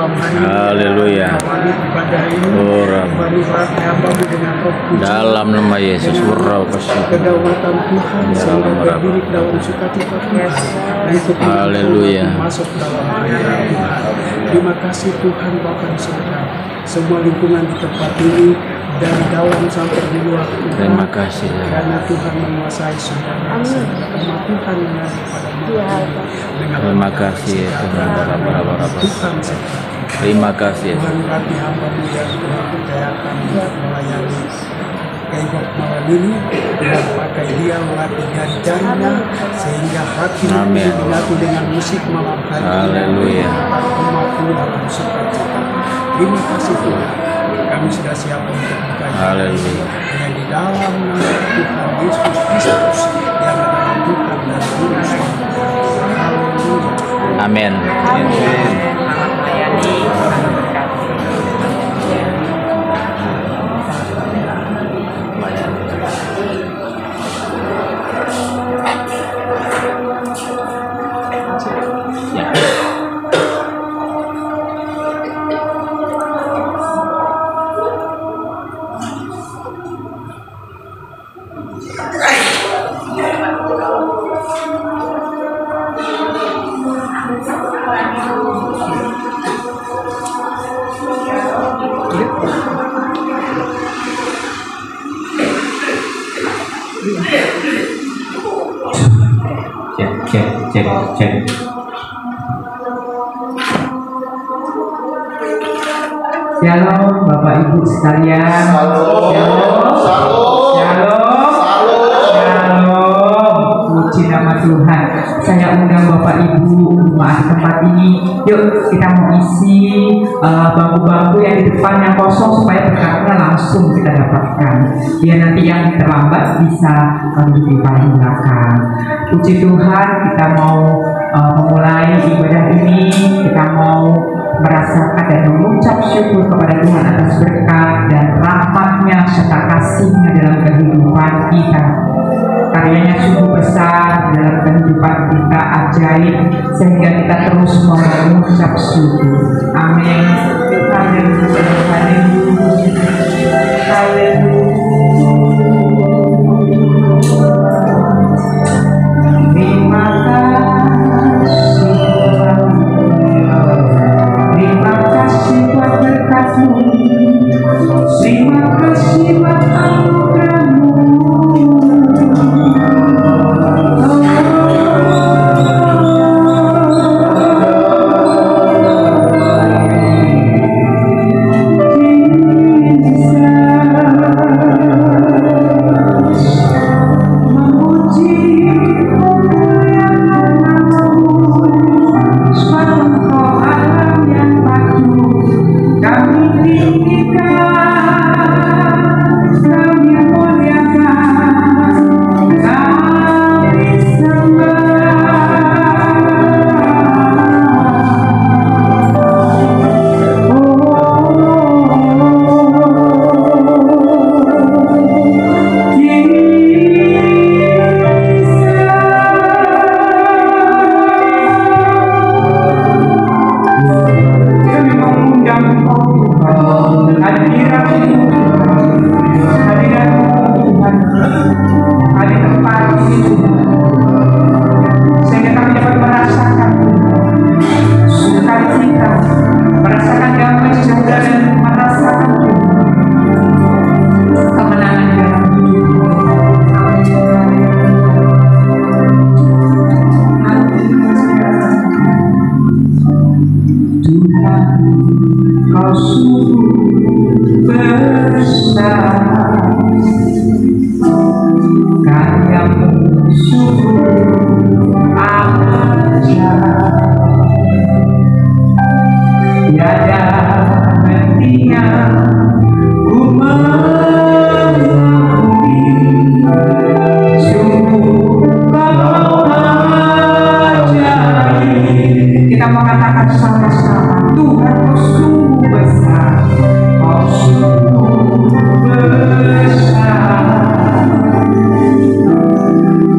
malam hari ini. Haleluya. Awali ibadah ini. Ora. Baru hati hamba-Mu dengan roh kudus. Dalam nama Yesus, urau kasih. Kedaulatan Tuhan sehingga berdiri dalam sukacita Tuhan. Untuk Haleluya. masuk dalam hadirat Tuhan. Terima kasih Tuhan Bapa di surga. Semua lingkungan di tempat ini dari dalam sampai di luar Tuhan. Terima kasih. Karena Tuhan menguasai segala karena Tuhan yang ada pada malam ini. Terima kasih Tuhan. Tuhan serta Terima kasih. Tuhan berarti hamba-Mu yang Tuhan percayakan untuk melayani Kehibah malam ini dengan pakai dia melatih jari-jarinya sehingga hati Amin. dilatih dengan musik malam hari ini. Haleluya. Umat-Mu dalam sukacita. Terima kasih Tuhan. Kami sudah siap untuk berkata. Haleluya. Yang di dalam nama Tuhan Yesus Kristus yang adalah Tuhan dan Juru Selamat. Haleluya. Amin. Selamat melayani. Cek. Shalom Bapak Ibu sekalian. Shalom. Puji nama Tuhan. Saya undang Bapak Ibu rumah di tempat ini. Yuk kita mau isi bangku-bangku yang di depan yang kosong supaya berkatnya langsung kita dapatkan. Biar nanti yang terlambat bisa duduk di paling belakang. Puji Tuhan, kita mau memulai ibadah ini. Kita mau merasakan dan mengucap syukur kepada Tuhan atas berkat dan rahmat-Nya serta kasih-Nya dalam kehidupan kita. Karyanya sungguh besar dalam kehidupan kita, ajaib, sehingga kita terus mau mengucap syukur. Amin. Haleluya. Terima kasih buat berkat-Mu. Terima kasih buat anugerah-Mu.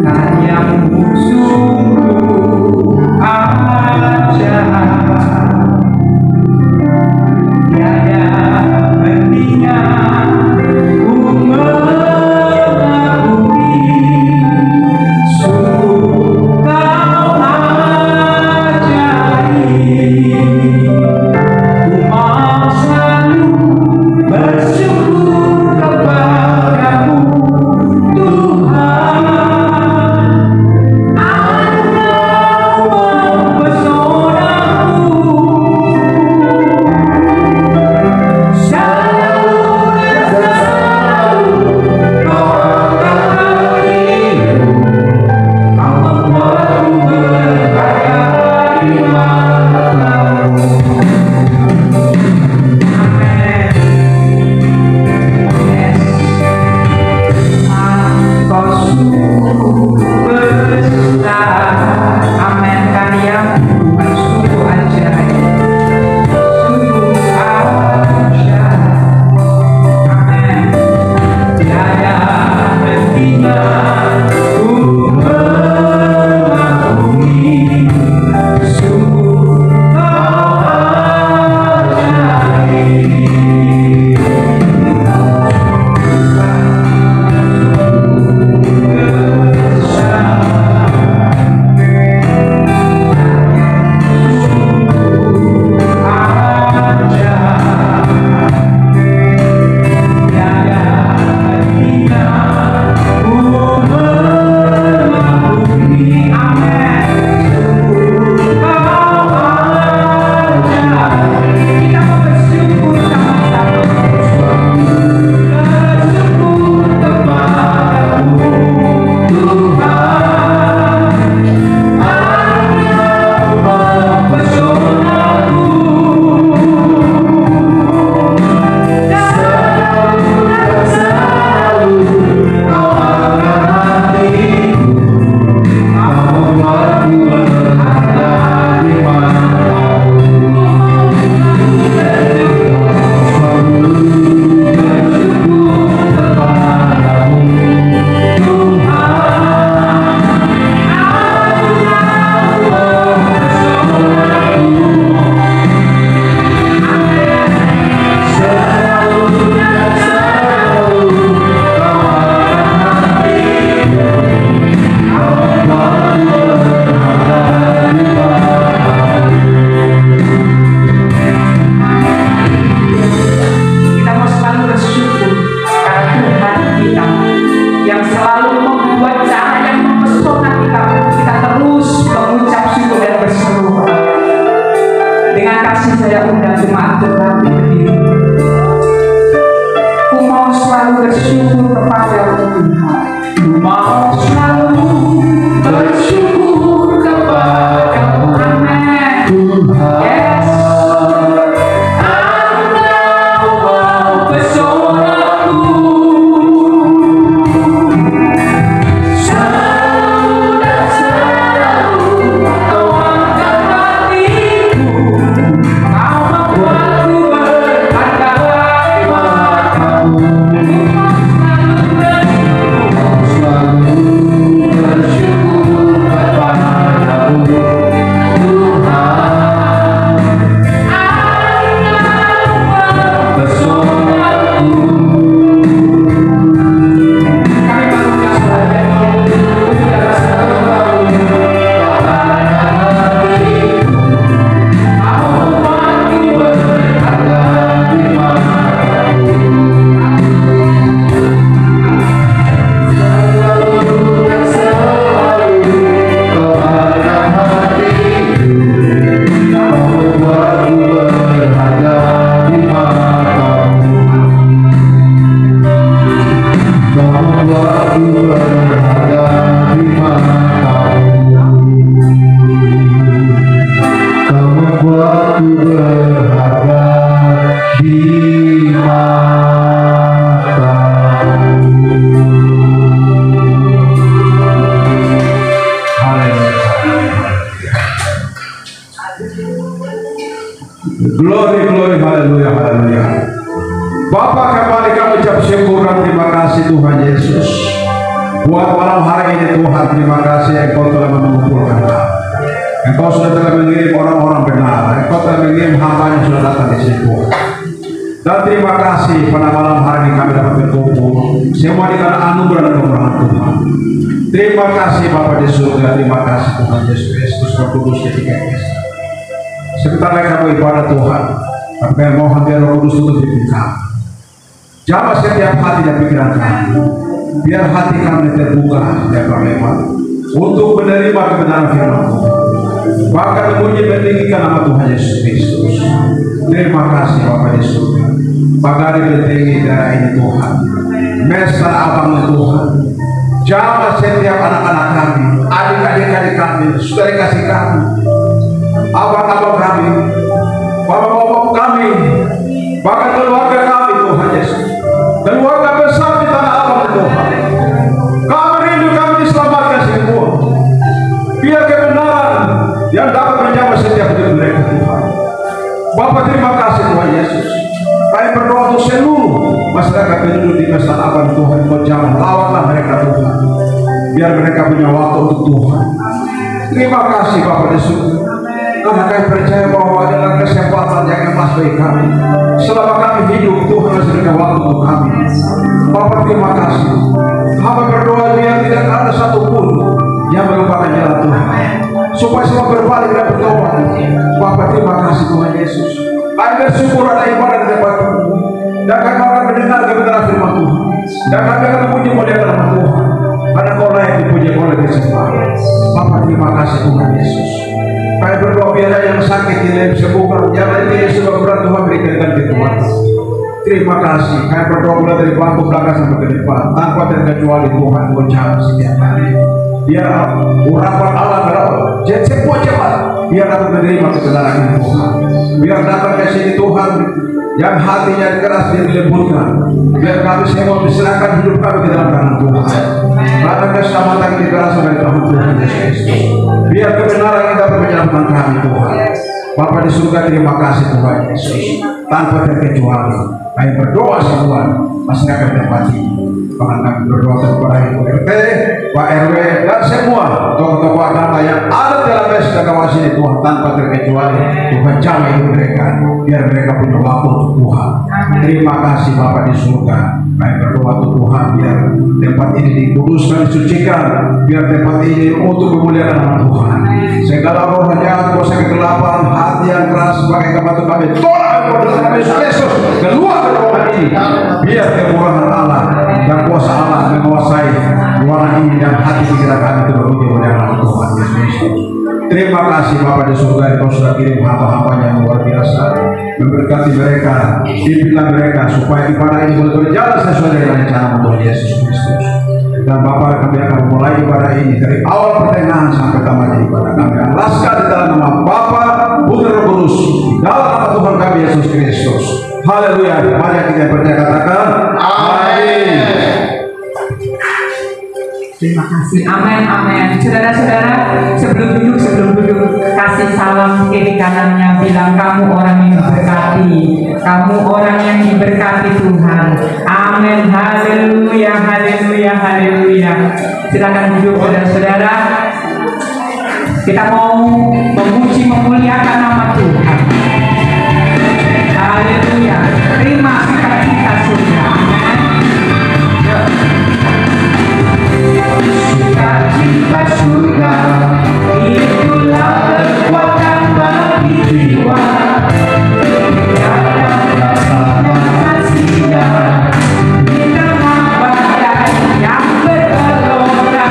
Karyamu sungguh saya undang jemaat Tuhan berdiri. Ku mau selalu bersyukur kepada Tuhan. Ku mau selalu bersyukur kepada Tuhan. Yes. Glory, glory, haleluya, haleluya. Bapak, kembali kami ucap syukur dan terima kasih Tuhan Yesus. Buat malam hari ini Tuhan, terima kasih Engkau telah mengumpulkan kami. Engkau sudah telah mengirim orang-orang benar. Engkau telah mengirim hamba yang sudah datang di sini Tuhan. Dan terima kasih pada malam hari ini kami dapat berkumpul. Semua dengan anugerah dan kemurahan Tuhan. Terima kasih Bapa di surga. Terima kasih Tuhan Yesus Kristus berkudus ketika Kristus. Sebentar lagi kami ibadah Tuhan. Tapi kami mohon biar Roh Kudus tutup pikiran kami. Jamah setiap hati dan pikiran kami. Biar hati kami terbuka dan berlebat untuk menerima kebenaran firman Tuhan. Bahkan memuji meninggikan nama Tuhan Yesus Kristus. Terima kasih Bapa di surga. Bagari bertinggi darah ini Tuhan. Mesra abang Tuhan. Jamah setiap anak-anak kami, adik-adik kami, saudara kasih kami, abang-abang kami, bapak-bapak kami, bahkan keluarga kami Tuhan Yesus, keluarga besar di tanah abang Tuhan. Kami rindu kami diselamatkan semua. Biar kebenaran yang dapat menjamah setiap hidup mereka Tuhan. Bapak terima kasih Tuhan Yesus. Kami berdoa untuk seluruh masyarakat penduduk di Mestan Abang Tuhan. Kau jangan lawatlah mereka Tuhan. Biar mereka punya waktu untuk Tuhan. Terima kasih Bapak di surga. Karena kami percaya bahwa adalah kesempatan yang emas bagi kami. Selama kami hidup, Tuhan masih berikan waktu untuk kami. Bapak terima kasih. Hamba berdoa biar tidak ada satupun yang melupakan jalan Tuhan. Supaya semua berbalik dan bertobat. Bapak terima kasih Tuhan Yesus. Kami bersyukur ada ibadah di tempat ini. Dan kami akan mendengar kebenaran firman Tuhan. Dan kami akan memuji muliakan nama Tuhan. Karena Kau layak dipuji oleh disembah. Bapak terima kasih Tuhan Yesus. Kami berdoa biar yang sakit ini sembuhkan. Yang lain ini sudah berat Tuhan berikan ganti Tuhan. Terima kasih. Kami berdoa mulai dari bangku belakang sampai ke depan. Tanpa terkecuali Tuhan berjalan setiap hari. Biar urapan Allah berapa semua cepat. Biar dapat menerima kebenaran ini Tuhan. Biar datang ke sini Tuhan yang hatinya keras dia dilembutkan. Biar kami semua diserahkan hidup kami ke dalam tangan Tuhan. Karena keselamatan kita berasal dari Tuhan Yesus Kristus. Biar kebenaran kita dapat menyelamatkan kami Tuhan. Bapa di surga terima kasih Tuhan Yesus. Tanpa terkecuali kami berdoa semua masyarakat tempat ini. Bahkan kami berdoa kepada Ibu RT, Pak RW dan semua tokoh-tokoh agama yang ada dalam pesta kawasan ini Tuhan, tanpa terkecuali Tuhan jamah hidup mereka biar mereka punya waktu untuk Tuhan. Terima kasih Bapa di surga. Kami berdoa untuk Tuhan biar tempat ini dikuduskan, disucikan, biar tempat ini untuk memuliakan nama Tuhan. Segala roh jahat, kuasa kegelapan, hati yang keras sebagai kebatu kami tolak kepada nama Yesus Kristus keluar dari rumah ini. Biar kemurahan Allah dan kuasa Allah menguasai ruangan ini dan hati pikiran kami itu berpuji oleh nama Tuhan Yesus Kristus. Terima kasih Bapa di surga, Engkau sudah kirim hamba-hambanya yang luar biasa, memberkati mereka, pimpinlah mereka supaya ibadah ini boleh berjalan sesuai dengan rencana Tuhan Yesus Kristus. Dan Bapa, kami akan memulai ibadah ini dari awal pertengahan sampai tamat ibadah. Kami alaskan di dalam nama Bapa, Putra, Roh Kudus, dalam nama Tuhan kami Yesus Kristus. Haleluya. Mari kita percaya katakan amin. Terima kasih, amin, amin. Saudara-saudara, sebelum duduk, kasih salam kiri kanannya, bilang kamu orang yang diberkati, kamu orang yang diberkati Tuhan. Amin, haleluya, haleluya, haleluya. Silakan duduk, saudara-saudara. Kita mau memuji, memuliakan nama Tuhan. Haleluya. Terima kita surga. Sukacita surga, itulah kekuatan bagi jiwa. Tiada kasihnya, kita badai yang bergelora.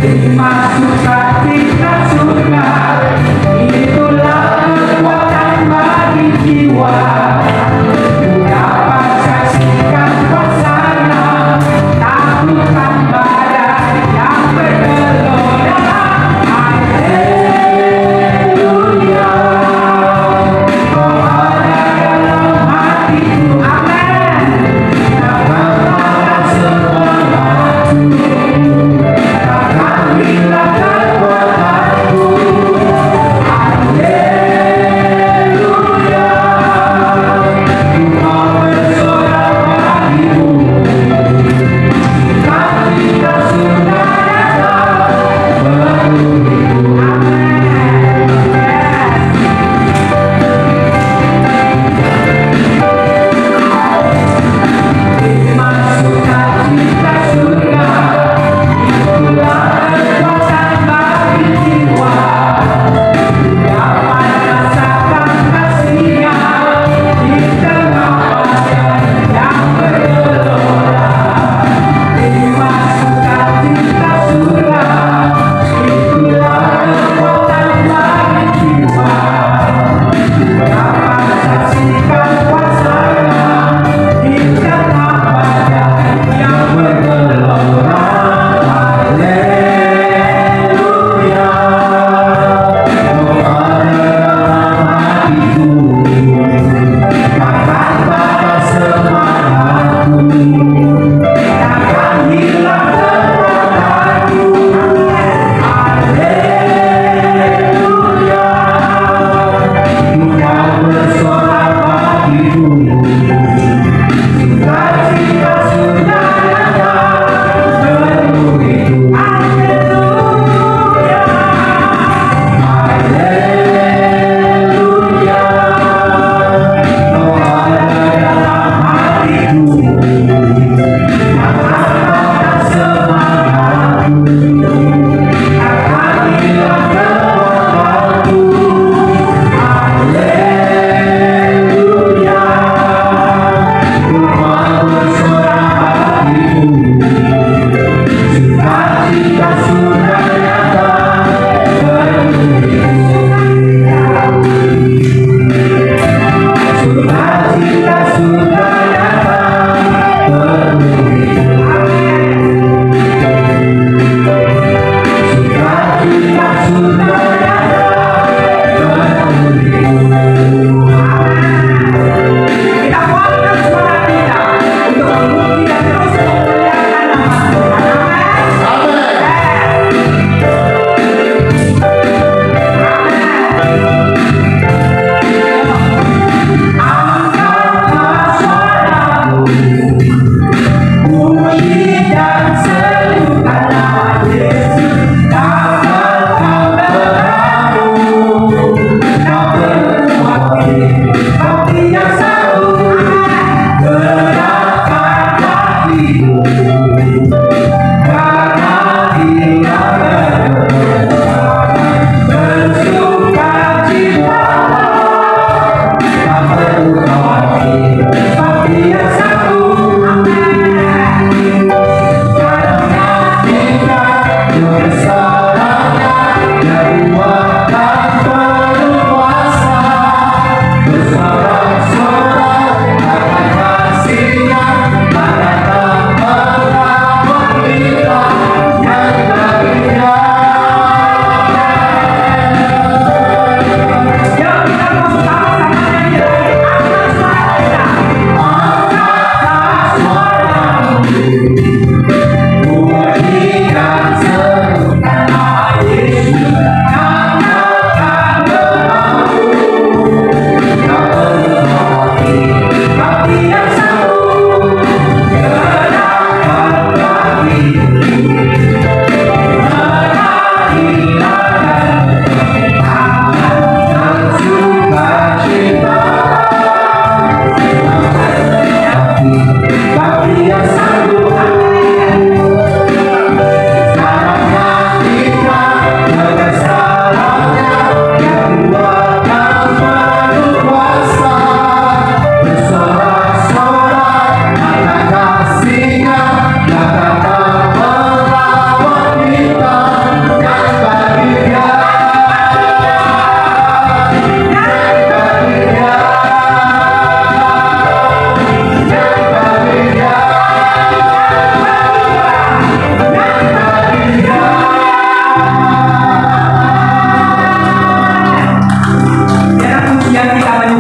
Terima sukacita surga, itulah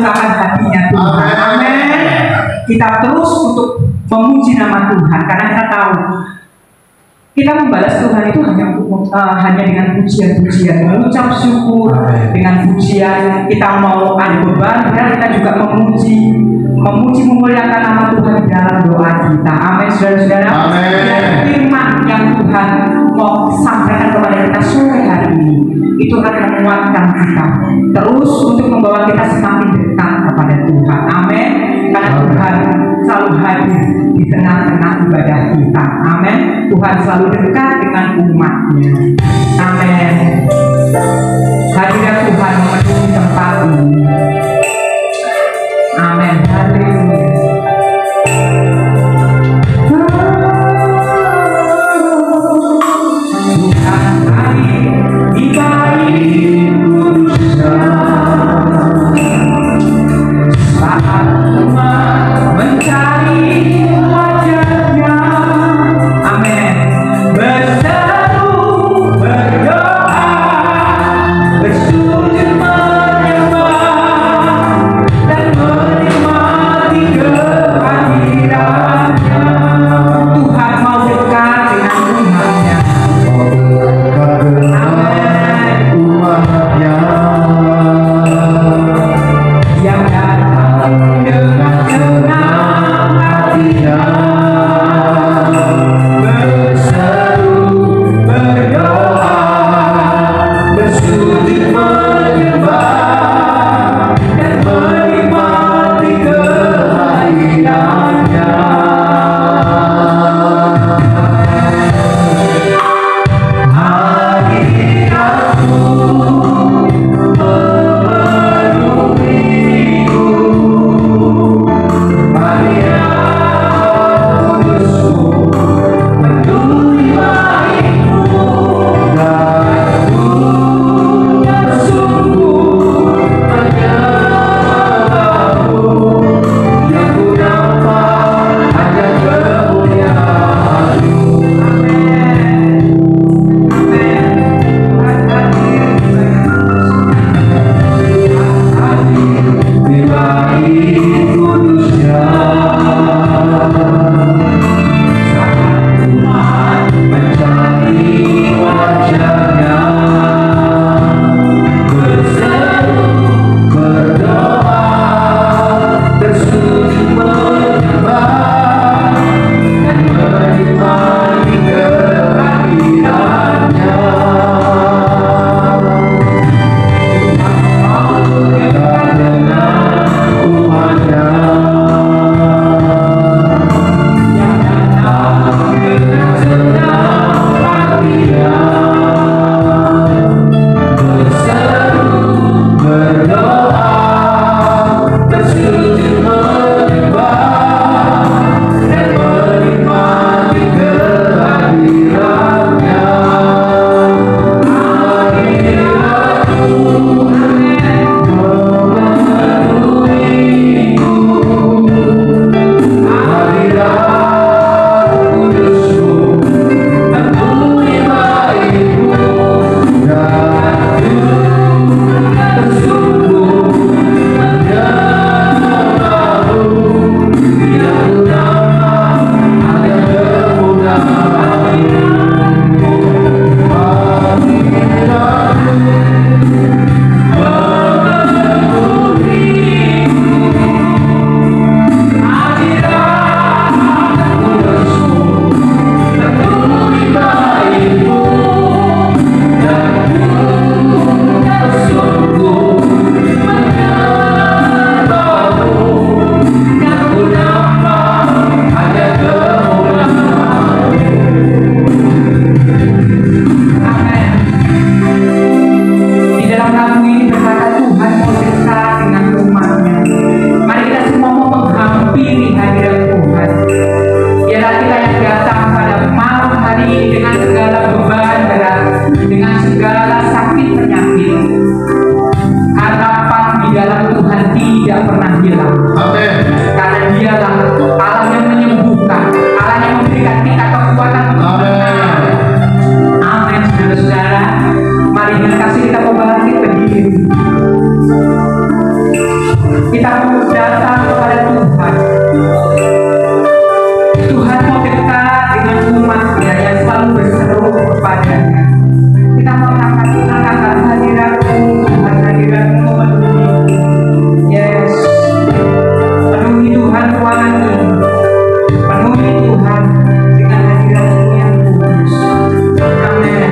menggerakkan hatinya Tuhan. Amin. Kita terus untuk memuji nama Tuhan karena kita tahu kita membalas Tuhan itu hanya dengan pujian-pujian, mengucap syukur dengan pujian. Kita mau ada beban, kita juga memuji memuliakan nama Tuhan di dalam doa kita. Amin, saudara-saudara. Dan firman yang Tuhan mau sampaikan kepada kita sore hari ini itu akan menguatkan kita terus untuk membawa kita semakin dekat kepada Tuhan. Amin. Karena Tuhan selalu hadir di tengah-tengah ibadah kita. Amin. Tuhan selalu dekat dengan umatnya. Amin. Hadirat Tuhan memenuhi tempat ini. Amin. Haleluya. Tuhan hadir di bait kudus-Nya. Saat umat mencari wajah-Nya. Amin. Berseru, berdoa, bersujud menyembah dan menikmati kehadiran-Nya. Tuhan mau dekat dengan umat-Nya. Yang datang dengan senang hatinya, berseru, berdoa, bersujud menyembah dan menikmati kehadiran-Nya. Hadirat-Mu memenuhiku, hadirat kudus-Mu memenuhi bait-Mu, dan punya sungguh menyembah-Mu, yang ku nampak hanya kemuliaan-Mu. Di bait kudus-Nya, saat umat mencari wajah-Nya, berseru, berdoa, bersujud menyembah dan menikmati kehadiran-Nya. Kita mau datang kepada Tuhan. Tuhan mau dekat dengan umatnya yang selalu berseru kepadanya. Kita mau angkat hadirat-Mu, Tuhan, hadirat-Mu memenuhi. Yes, penuhi Tuhan ruangan ini. Penuhi Tuhan dengan hadirat-Mu yang kudus. Amin.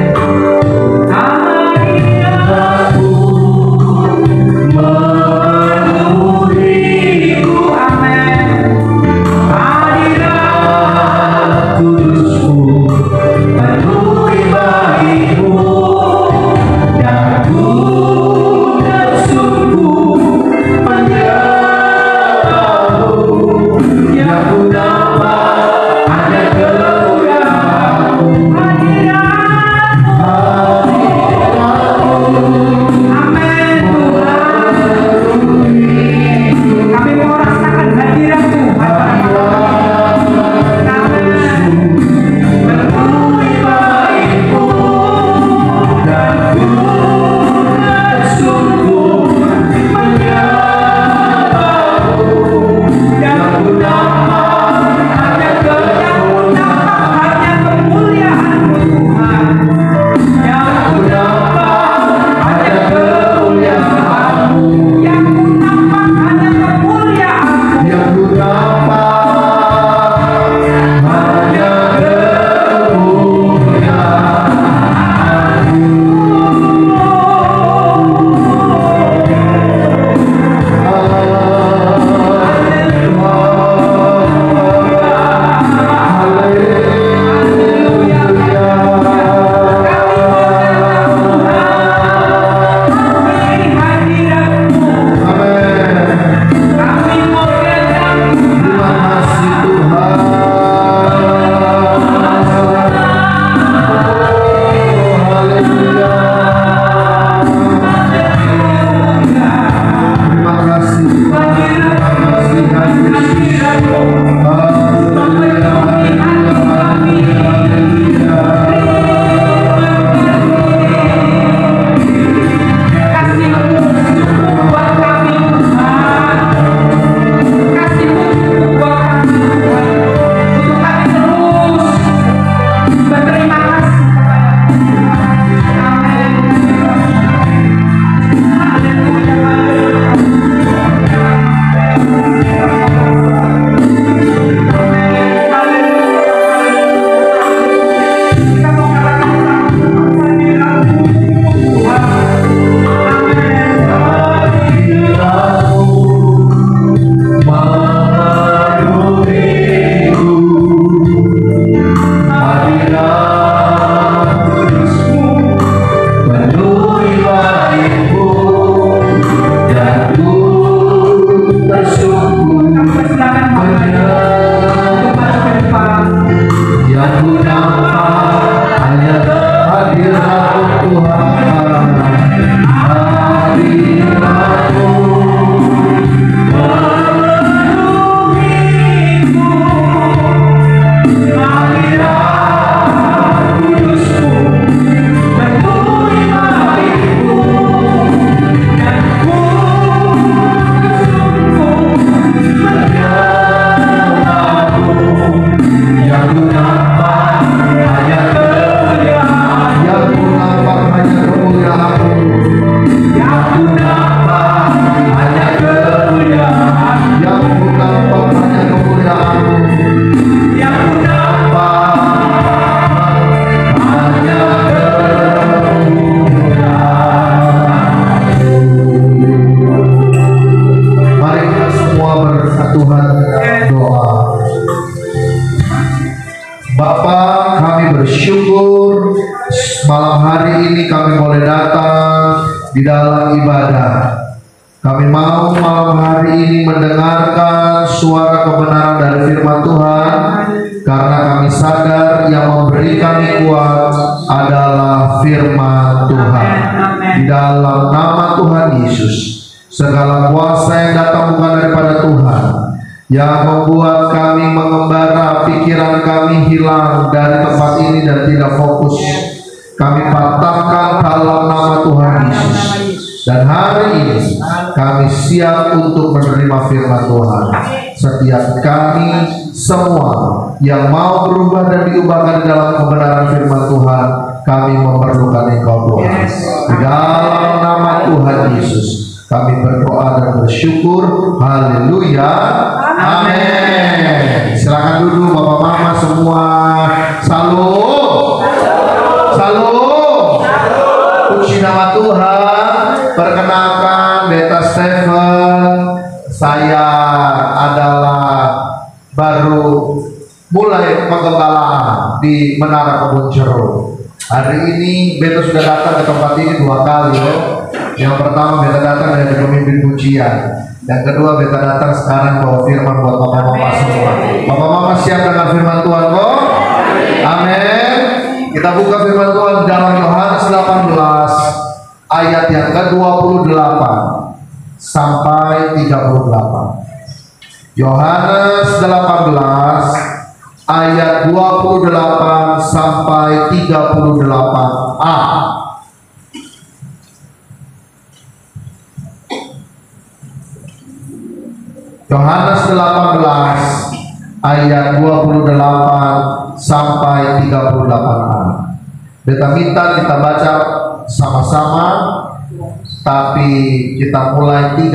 di dalam ibadah. Kami mau malam hari ini mendengarkan suara kebenaran dari firman Tuhan, karena kami sadar yang memberi kami kuat adalah firman Tuhan. Di dalam nama Tuhan Yesus, segala kuasa yang datang bukan daripada Tuhan, yang membuat kami mengembara, pikiran kami hilang dari tempat ini dan tidak fokus, kami patahkan dalam nama Tuhan Yesus. Dan hari ini kami siap untuk menerima firman Tuhan. Setiap kami semua yang mau berubah dan diubahkan dalam kebenaran firman Tuhan, kami memerlukan Engkau Tuhan. Di dalam nama Tuhan Yesus kami berdoa dan bersyukur. Haleluya. Amin. Silakan duduk Bapak Mama semua. Salam. Salam. Puji nama Tuhan. Perkenalkan Beta Stephen. Saya adalah baru mulai penggembalaan di Menara Kebun Jeruk. Hari ini Beta sudah datang ke tempat ini 2 kali. Yang pertama Beta datang dari pemimpin pujian. Yang kedua Beta datang sekarang bawa firman buat Bapak Mama semua. Bapak Mama siap dengan firman Tuhan kok? Amin. Kita buka firman Tuhan dalam Yohanes 18 ayat yang ke-28 sampai 38. Yohanes 18 ayat 28 sampai 38a. Yohanes 18 ayat 28 sampai 38a. Beta minta kita baca sama-sama, tapi kita mulai 3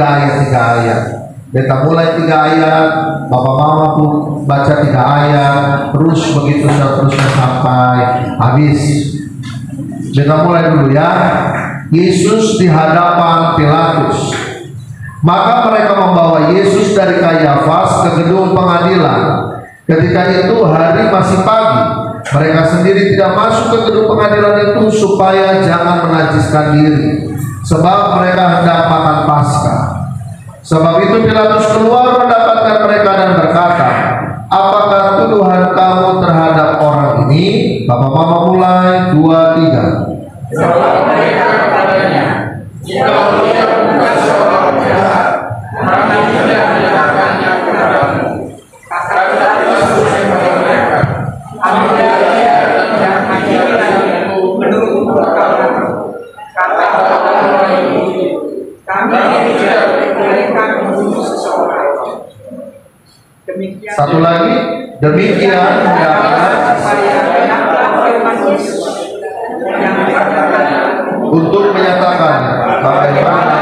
ayat. Beta mulai 3 ayat, Bapak Mama pun baca 3 ayat, terus begitu seterusnya sampai habis. Beta mulai dulu ya. Yesus di hadapan Pilatus. Maka mereka membawa Yesus dari Kayafas ke gedung pengadilan. Ketika itu hari masih pagi. Mereka sendiri tidak masuk ke gedung pengadilan itu supaya jangan menajiskan diri, sebab mereka hendak makan Paskah. Sebab itu Pilatus keluar mendapatkan mereka dan berkata, apakah tuduhan kamu terhadap orang ini? Bapak Mama mulai 2, 3. Jawab mereka kepadanya, jika dia bukan seorang jahat, kami tidak menyerahkannya kepadamu. Katakanlah Yesus kepada mereka, apabila dia tidak menghakimi lagi menurut perkataan, katakanlah orang itu, kami tidak diperbolehkan membunuh seseorang. Demikian. Satu lagi, demikian supaya benarlah firman Yesus yang dikatakan untuk menyatakan bagaimana.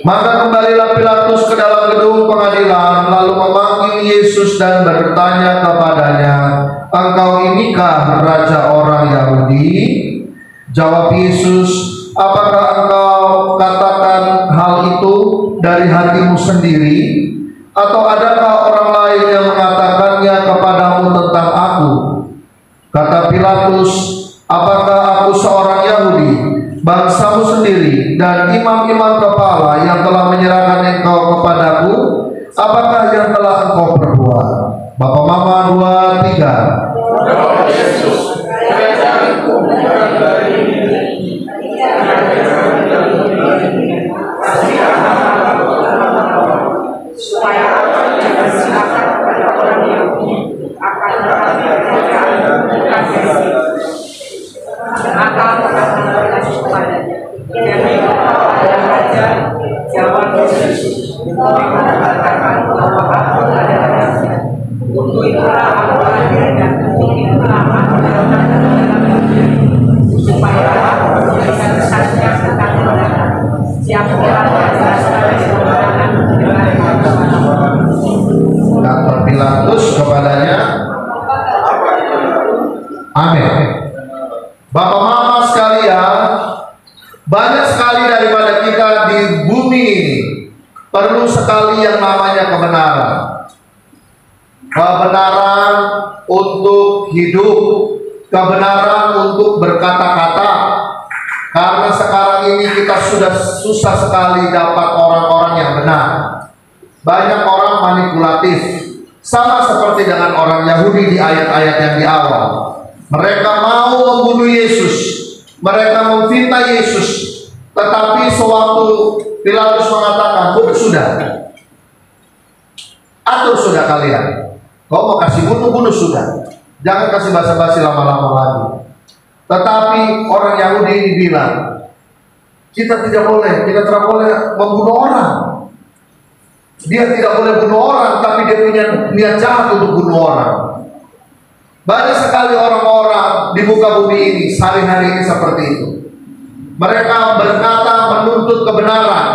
Maka kembalilah Pilatus ke dalam gedung pengadilan, lalu memanggil Yesus dan bertanya kepadanya, engkau inikah raja orang Yahudi? Jawab Yesus, apakah engkau katakan hal itu dari hatimu sendiri, atau adakah orang lain yang mengatakannya kepadamu tentang aku? Kata Pilatus, apakah aku seorang Yahudi? Bangsamu sendiri dan imam-imam kepala yang telah menyerahkan engkau kepadaku, apakah yang telah engkau perbuat? Bapak Mama 2, 3. supaya jangan silakan kepada orang Yahudi akan tetapi bukan maka berkata kepadanya, demi ada raja. Jawab Yesus, mengatakan bahwa aku adalah raja. Untuk itulah aku hadir dan untuk itulah aku datang ke dalam diri, supaya aku memberikan kesaksian tentang kebenaran. Siapa yang menjelaskan kebenaran dengan Kata Pilatus kepadanya, amin. Bapak Mama sekalian, banyak sekali daripada kita di bumi ini perlu sekali yang namanya kebenaran. Kebenaran untuk hidup, kebenaran untuk berkata-kata. Karena sekarang ini kita sudah susah sekali dapat orang-orang yang benar. Banyak orang manipulatif, sama seperti dengan orang Yahudi di ayat-ayat yang di awal. Mereka mau membunuh Yesus, mereka memfitnah Yesus, tetapi sewaktu Pilatus mengatakan, sudah, atur sudah kalian. Kau mau kasih bunuh sudah, jangan kasih basa-basi lama-lama lagi. Tetapi orang Yahudi ini bilang, kita tidak boleh membunuh orang. Dia tidak boleh bunuh orang, tapi dia punya niat jahat untuk bunuh orang. Banyak sekali orang-orang di muka bumi ini sehari-hari ini seperti itu. Mereka berkata menuntut kebenaran,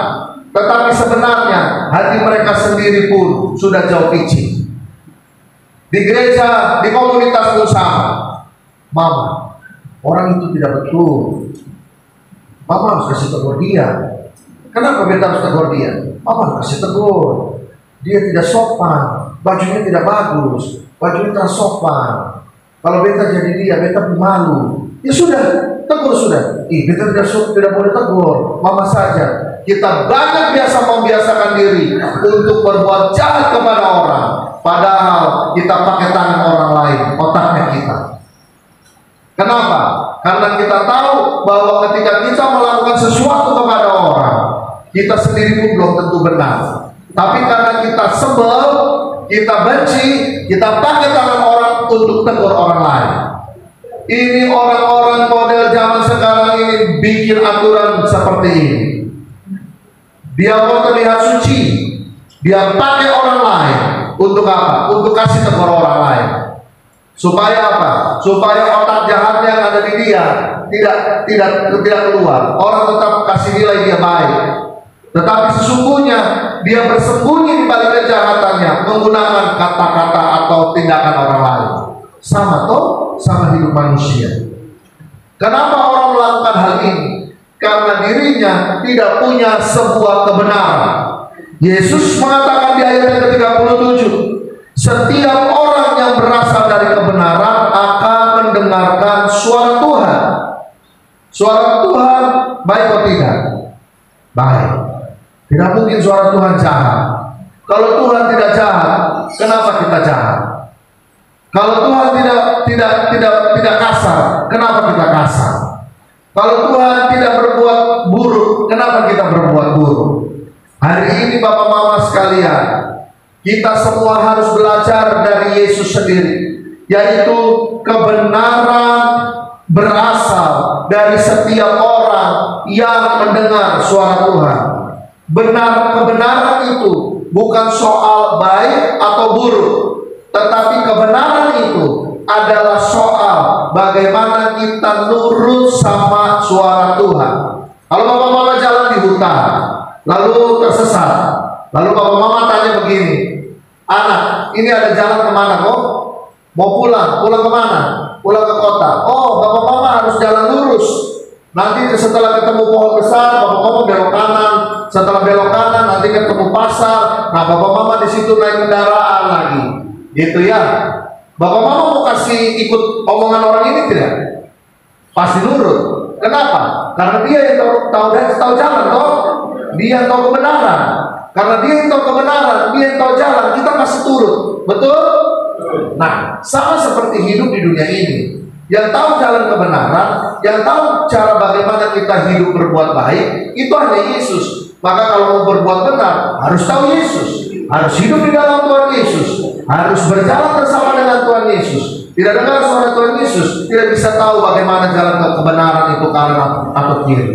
tetapi sebenarnya hati mereka sendiri pun sudah jauh licik. Di gereja, di komunitas pun sama. Mama, orang itu tidak betul. Mama harus kasih tegur dia. Kenapa beta harus tegur dia? Mama harus kasih tegur. Dia tidak sopan, bajunya tidak bagus, bajunya tidak sopan. Kalau beta jadi dia, beta malu. Ya sudah, tegur sudah. Beta tidak boleh tegur, mama saja. Kita banyak biasa membiasakan diri untuk berbuat jahat kepada orang, padahal kita pakai tangan orang lain, otaknya kita. Kenapa? Karena kita tahu bahwa ketika kita melakukan sesuatu kepada orang, kita sendiri pun belum tentu benar. Tapi karena kita sebel, kita benci, kita pakai tangan orang untuk tegur orang lain. Ini orang-orang model zaman sekarang ini bikin aturan seperti ini. Dia mau terlihat suci, dia pakai orang lain untuk apa? Untuk kasih tegur orang lain. Supaya apa? Supaya otak jahatnya yang ada di dia tidak keluar. Orang tetap kasih nilai dia baik. Tetapi sesungguhnya dia bersembunyi di balik kejahatannya menggunakan kata-kata atau tindakan orang lain. Sama toh, sama hidup manusia. Kenapa orang melakukan hal ini? Karena dirinya tidak punya sebuah kebenaran. Yesus mengatakan di ayat yang ke-37, setiap orang yang berasal dari kebenaran akan mendengarkan suara Tuhan. Suara Tuhan baik atau tidak? Baik. Tidak mungkin suara Tuhan jahat. Kalau Tuhan tidak jahat, kenapa kita jahat? Kalau Tuhan tidak kasar, kenapa kita kasar? Kalau Tuhan tidak berbuat buruk, kenapa kita berbuat buruk? Hari ini Bapak Mama sekalian, kita semua harus belajar dari Yesus sendiri, yaitu kebenaran berasal dari setiap orang yang mendengar suara Tuhan. Kebenaran itu bukan soal baik atau buruk, tetapi kebenaran itu adalah soal bagaimana kita nurut sama suara Tuhan. Kalau Bapak Mama jalan di hutan, lalu tersesat, lalu Bapak Mama tanya begini, anak, ini ada jalan kemana kok? Mau pulang kemana? Pulang ke kota. Oh, Bapak Mama harus jalan lurus. Nanti setelah ketemu pohon besar, Bapak Mama belok kanan. Setelah belok kanan, nanti ketemu pasar. Nah, Bapak Mama di situ naik kendaraan lagi. Gitu ya. Bapak Mama mau kasih ikut omongan orang ini tidak? Pasti nurut. Kenapa? Karena dia yang tahu jalan, toh. Dia yang tahu kebenaran. Karena dia yang tahu kebenaran, dia yang tahu jalan, kita pasti turut. Betul? Nah, sama seperti hidup di dunia ini. Yang tahu jalan kebenaran, yang tahu cara bagaimana kita hidup berbuat baik, itu hanya Yesus. Maka kalau mau berbuat benar, harus tahu Yesus, harus hidup di dalam Tuhan Yesus, harus berjalan bersama dengan Tuhan Yesus. Tidak dengar suara Tuhan Yesus, tidak bisa tahu bagaimana jalan ke kebenaran itu kanan atau kiri.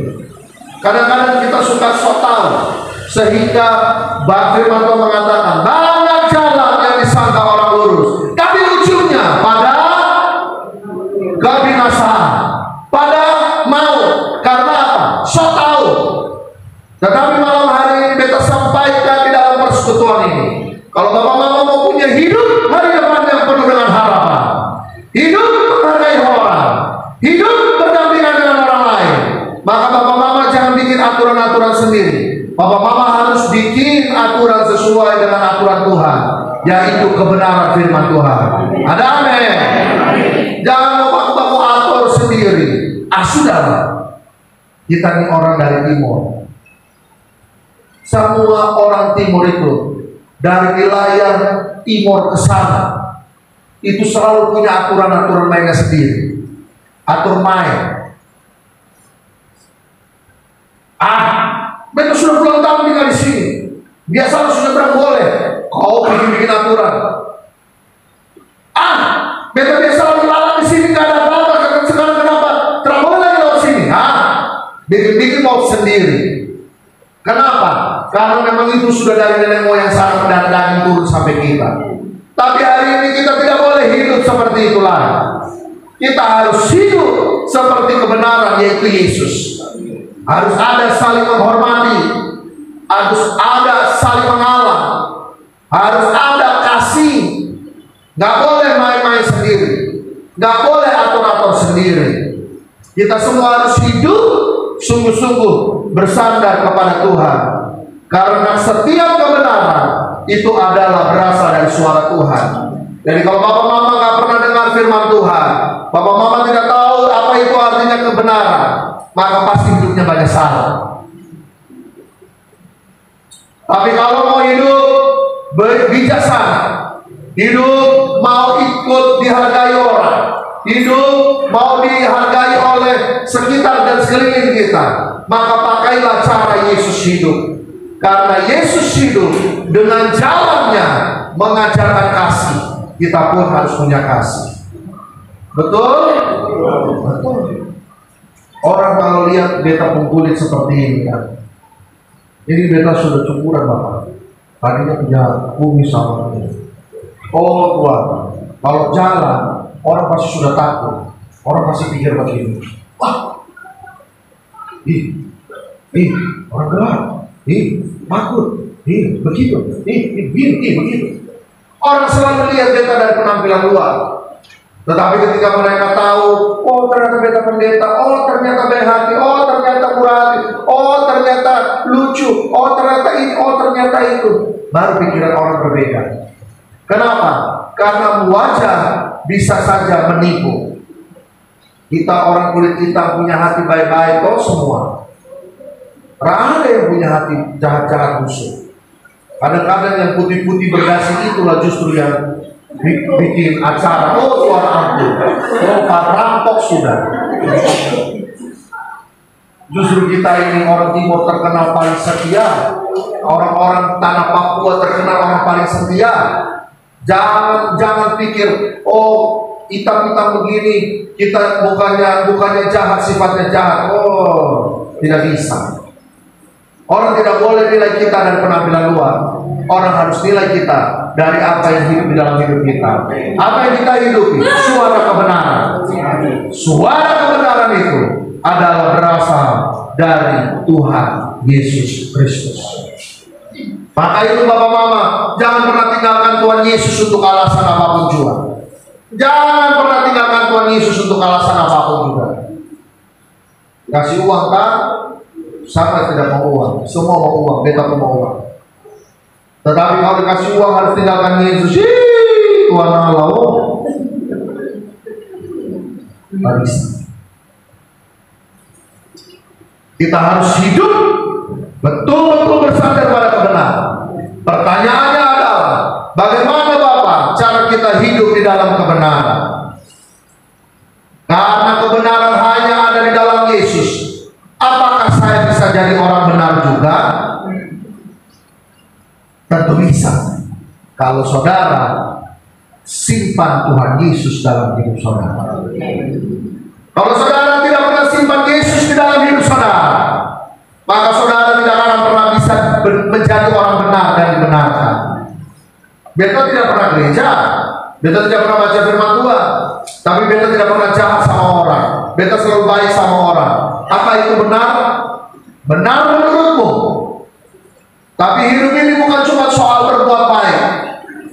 Kadang-kadang kita suka sok tahu, sehingga Firman Tuhan mengatakan banyak jalan yang disangka orang lurus, tapi ujungnya pada kebinasaan, pada maut. Karena apa? Sok tahu. Tetapi malam hari ini beta sampaikan di dalam persekutuan ini, kalau Bapak Mama mau punya hidup hari depan yang penuh dengan harapan, hidup menghargai orang, hidup berdampingan dengan orang lain, maka Bapak Mama jangan bikin aturan-aturan sendiri. Bapak Mama harus bikin aturan sesuai dengan aturan Tuhan, yaitu kebenaran firman Tuhan. Ada amin. Jangan mau baku-baku atur sendiri. Sudahlah, kita ini orang dari timur. Semua orang timur itu dari wilayah timur ke sana itu selalu punya aturan-aturan mainnya sendiri. Atur main. Mereka sudah puluhan tahun tinggal di sini. Biasa sudah berang boleh. Kau bikin aturan. Mereka biasa lalu lalang di sini nggak ada apa-apa. Sekarang kenapa? mau sendiri. Kenapa? Karena memang itu sudah dari nenek moyang sana dan daging turun sampai kita. Tapi hari ini kita tidak boleh hidup seperti itulah. Kita harus hidup seperti kebenaran, yaitu Yesus. Harus ada saling menghormati, harus ada saling mengalah, harus ada kasih. Gak boleh main-main sendiri, gak boleh atur-atur sendiri. Kita semua harus hidup sungguh-sungguh bersandar kepada Tuhan. Karena setiap kebenaran itu adalah berasal dari suara Tuhan. Jadi kalau Bapak Mama gak pernah dengar firman Tuhan, Bapak Mama tidak tahu apa itu artinya kebenaran, maka pasti hidupnya banyak salah. Tapi kalau mau hidup bijaksana, hidup mau ikut dihargai orang, hidup mau dihargai oleh sekitar dan sekeliling kita, maka pakailah cara Yesus hidup. Karena Yesus hidup dengan jalannya mengajarkan kasih, kita pun harus punya kasih. Betul? Betul. Orang kalau lihat beta pengkulit seperti ini kan, ini beta sudah cukuran Bapak. Tadinya punya kumis sama ini. Oh Tuhan, kalau jalan orang pasti sudah takut. Orang pasti pikir begini. Wah, orang gelap. Takut. Begitu. Begitu. Orang selalu lihat beta dari penampilan luar. Tetapi ketika mereka tahu, oh ternyata beta pendeta, oh ternyata baik hati, oh ternyata murah hati, oh ternyata lucu, oh ternyata ini, oh ternyata itu, baru pikiran orang berbeda. Kenapa? Karena wajah bisa saja menipu. Kita orang kulit hitam punya hati baik-baik, oh semua. Ada yang punya hati jahat-jahat musuh. Kadang-kadang yang putih-putih berdasi itulah justru yang bikin acara. Oh suara ampun, oh perampok sudah. Justru kita ini orang timur terkenal paling setia. Orang-orang tanah Papua terkenal orang paling setia. Jangan pikir oh hitam-hitam begini kita bukannya jahat, sifatnya jahat. Oh tidak bisa. Orang tidak boleh nilai kita dari penampilan luar. Orang harus nilai kita dari apa yang hidup di dalam hidup kita. Apa yang kita hidupi? Suara kebenaran. Suara kebenaran itu adalah berasal dari Tuhan Yesus Kristus. Maka itu Bapak Mama, jangan pernah tinggalkan Tuhan Yesus untuk alasan apapun juga. Jangan pernah tinggalkan Tuhan Yesus untuk alasan apapun juga. Kasih uang kan? Siapa tidak mau uang? Semua mau uang, beta pun mau uang. Tetapi kalau dikasih uang harus tinggalkan Yesus. Tuhan Allah. Tidak bisa. Kita harus hidup betul-betul bersandar pada kebenaran. Pertanyaannya adalah, bagaimana Bapak cara kita hidup di dalam kebenaran? Karena kebenaran hanya ada di dalam Yesus. Apakah saya bisa jadi orang benar juga? Tentu bisa. Kalau saudara simpan Tuhan Yesus dalam hidup saudara. Kalau saudara tidak pernah simpan Yesus di dalam hidup saudara, maka saudara tidak akan pernah bisa menjadi orang benar dan dibenarkan. Beta tidak pernah gereja, beta tidak pernah baca firman Tuhan, tapi beta tidak pernah jahat sama orang. Beta selalu baik sama orang. Apa itu benar? Benar menurutmu? Tapi hidup ini bukan cuma soal berbuat baik,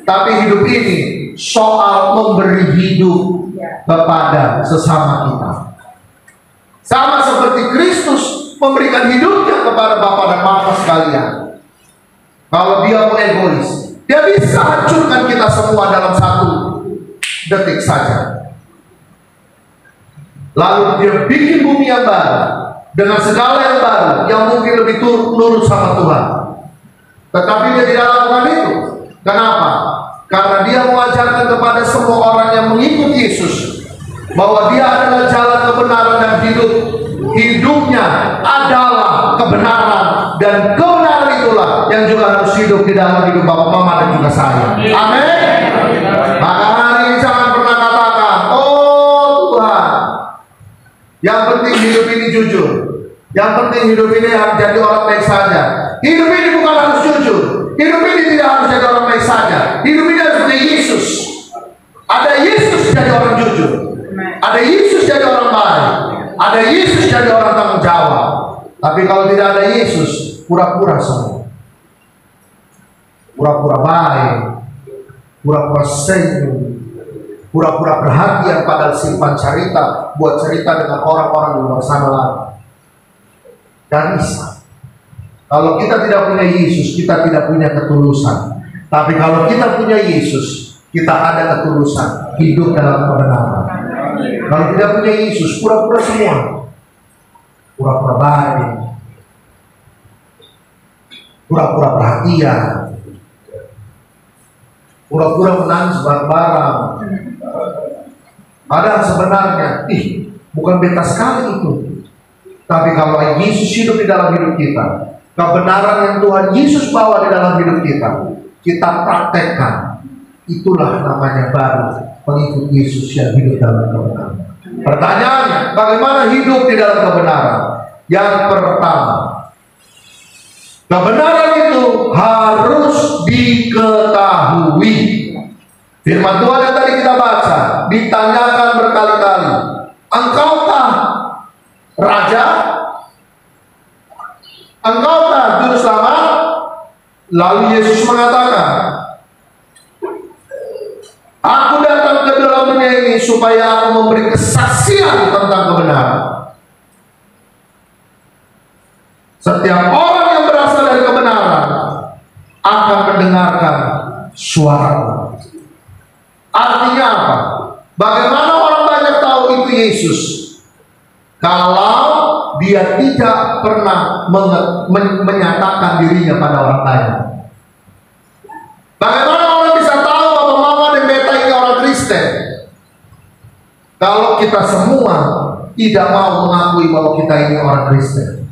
tapi hidup ini soal memberi hidup kepada sesama kita. Sama seperti Kristus memberikan hidupnya kepada Bapa dan Mama sekalian. Kalau dia mau egois, dia bisa hancurkan kita semua dalam 1 detik saja. Lalu dia bikin bumi yang baru dengan segala yang baru yang mungkin lebih nurut sama Tuhan. Tetapi dia tidak lakukan itu. Kenapa? Karena dia mengajarkan kepada semua orang yang mengikut Yesus bahwa dia adalah jalan kebenaran dan hidup. Hidupnya adalah kebenaran, dan kebenaran itulah yang juga harus hidup di dalam hidup Bapak Mama dan juga saya. Amin. Maka hari ini jangan pernah katakan, oh Tuhan, yang penting hidup ini jujur. Yang penting hidup ini harus jadi orang baik saja. Hidup ini bukan harus jujur. Hidup ini tidak harus jadi orang baik saja. Hidup ini harus punya Yesus. Ada Yesus jadi orang jujur. Ada Yesus jadi orang baik. Ada Yesus jadi orang tanggung jawab. Tapi kalau tidak ada Yesus, pura-pura semua. Pura-pura baik, pura-pura senyum, pura-pura perhatian, padahal simpan cerita, buat cerita dengan orang-orang di luar sana lagi. Dan bisa. Kalau kita tidak punya Yesus, kita tidak punya ketulusan. Tapi kalau kita punya Yesus, kita ada ketulusan, hidup dalam kebenaran. Kalau tidak punya Yesus, pura-pura semua. Pura-pura baik, pura-pura perhatian, pura-pura menangis bareng-bareng. Padahal sebenarnya, bukan beta sekali itu. Tapi kalau Yesus hidup di dalam hidup kita, kebenaran yang Tuhan Yesus bawa di dalam hidup kita praktekkan. Itulah namanya baru pengikut Yesus yang hidup dalam kebenaran. Pertanyaannya, bagaimana hidup di dalam kebenaran? Yang pertama, kebenaran itu harus diketahui. Firman Tuhan yang tadi kita baca, ditanyakan berkali-kali, engkaukah raja? Engkaukah juru selamat? Lalu Yesus mengatakan, aku datang ke dalam dunia ini supaya aku memberi kesaksian tentang kebenaran. Setiap orang yang berasal dari kebenaran akan mendengarkan suara. Artinya apa? Bagaimana orang banyak tahu itu Yesus? Kalau dia tidak pernah menyatakan dirinya pada orang lain. Bagaimana orang bisa tahu bahwa mama dan beta ini orang Kristen? Kalau kita semua tidak mau mengakui bahwa kita ini orang Kristen.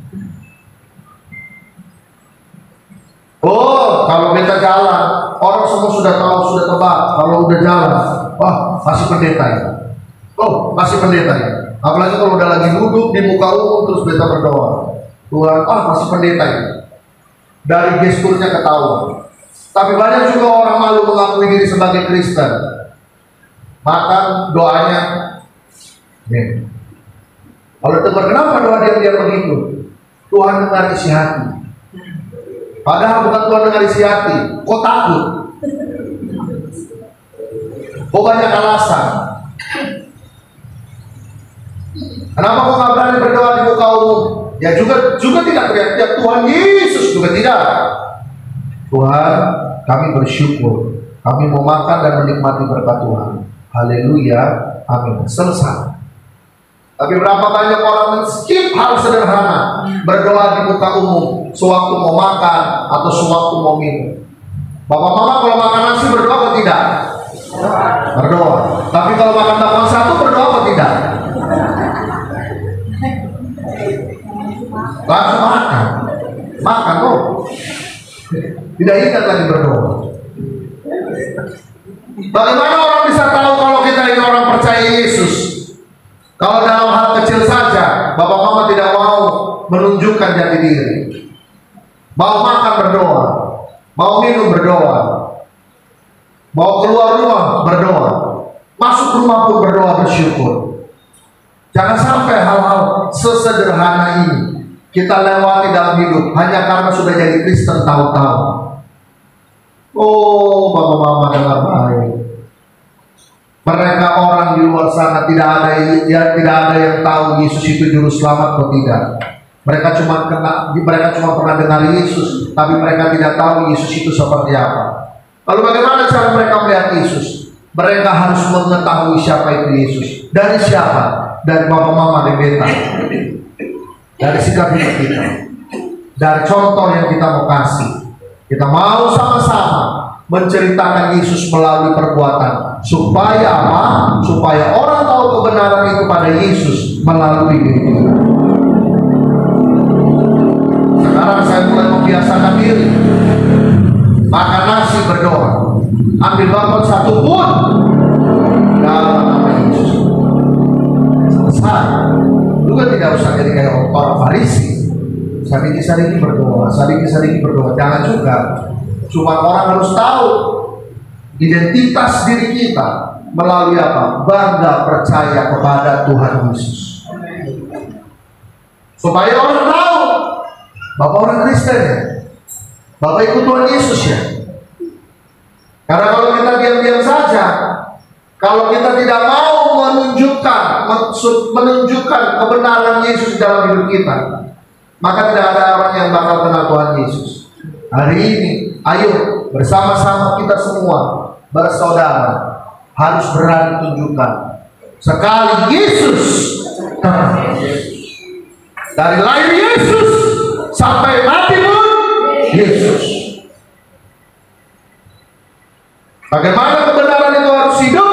Oh, kalau beta jalan, orang semua sudah tahu, sudah tebak. Kalau udah jalan, wah, masih pendeta ya. Oh, masih pendeta ya. Apalagi kalau udah lagi duduk di muka umum terus beta berdoa, Tuhan, masih pendeta ya. Dari gesturnya ketahuan. Tapi banyak juga orang malu mengakui diri sebagai Kristen. Maka doanya, nih. Kalau dengar kenapa doa dia begitu? Tuhan dengar isi hati. Padahal bukan Tuhan dengar isi hati. Kok takut? Kok banyak alasan? Kenapa kok nggak berani berdoa di muka umum? Ya juga tidak teriak-teriak Tuhan Yesus, juga tidak. Tuhan, kami bersyukur, kami mau makan dan menikmati berkat Tuhan. Haleluya, amin. Selesai. Tapi berapa banyak orang men-skip hal sederhana, berdoa di muka umum, sewaktu mau makan atau sewaktu mau minum. Bapak mama kalau makan nasi berdoa atau tidak? Berdoa. Tapi kalau makan bakwan satu berdoa atau tidak? Langsung makan. Makan loh. Tidak ingat lagi berdoa. Bagaimana orang bisa tahu kalau kita ini orang percaya Yesus? Kalau dalam hal kecil saja, bapak mama tidak mau menunjukkan jati diri. Mau makan berdoa, mau minum berdoa, mau keluar rumah berdoa, masuk rumah pun berdoa bersyukur. Jangan sampai hal-hal sesederhana ini kita lewati dalam hidup hanya karena sudah jadi Kristen tahu-tahu. Oh, bapak mama dengar baik. Mereka orang di luar sana tidak ada yang tahu Yesus itu juru selamat atau tidak. Mereka cuma pernah dengar Yesus, tapi mereka tidak tahu Yesus itu seperti apa. Lalu bagaimana cara mereka melihat Yesus? Mereka harus mengetahui siapa itu Yesus. Dari siapa? Dari bapak mama dan beta. Dari sikap hidup kita. Dari contoh yang kita mau kasih. Kita mau sama-sama menceritakan Yesus melalui perbuatan. Supaya apa? Supaya orang tahu kebenaran itu pada Yesus melalui diri kita. Sekarang saya mulai membiasakan diri. Makan nasi berdoa. Ambil bakwan satu pun dalam nama Yesus. Selesai. Juga tidak tidak usah jadi kayak orang Farisi. Sadiki berdoa, sadiki berdoa. Jangan juga. Cuma orang harus tahu identitas diri kita melalui apa? Bangga percaya kepada Tuhan Yesus. Supaya orang tahu, Bapak orang Kristen ya, Bapak ikut Tuhan Yesus ya. Karena kalau kita diam-diam saja, kalau kita tidak mau menunjukkan kebenaran Yesus dalam hidup kita, maka tidak ada orang yang bakal kenal Tuhan Yesus. Hari ini, ayo bersama-sama kita semua bersaudara harus berani tunjukkan sekali Yesus terang. Dari lahir Yesus sampai mati pun Yesus. Bagaimana kebenaran itu harus hidup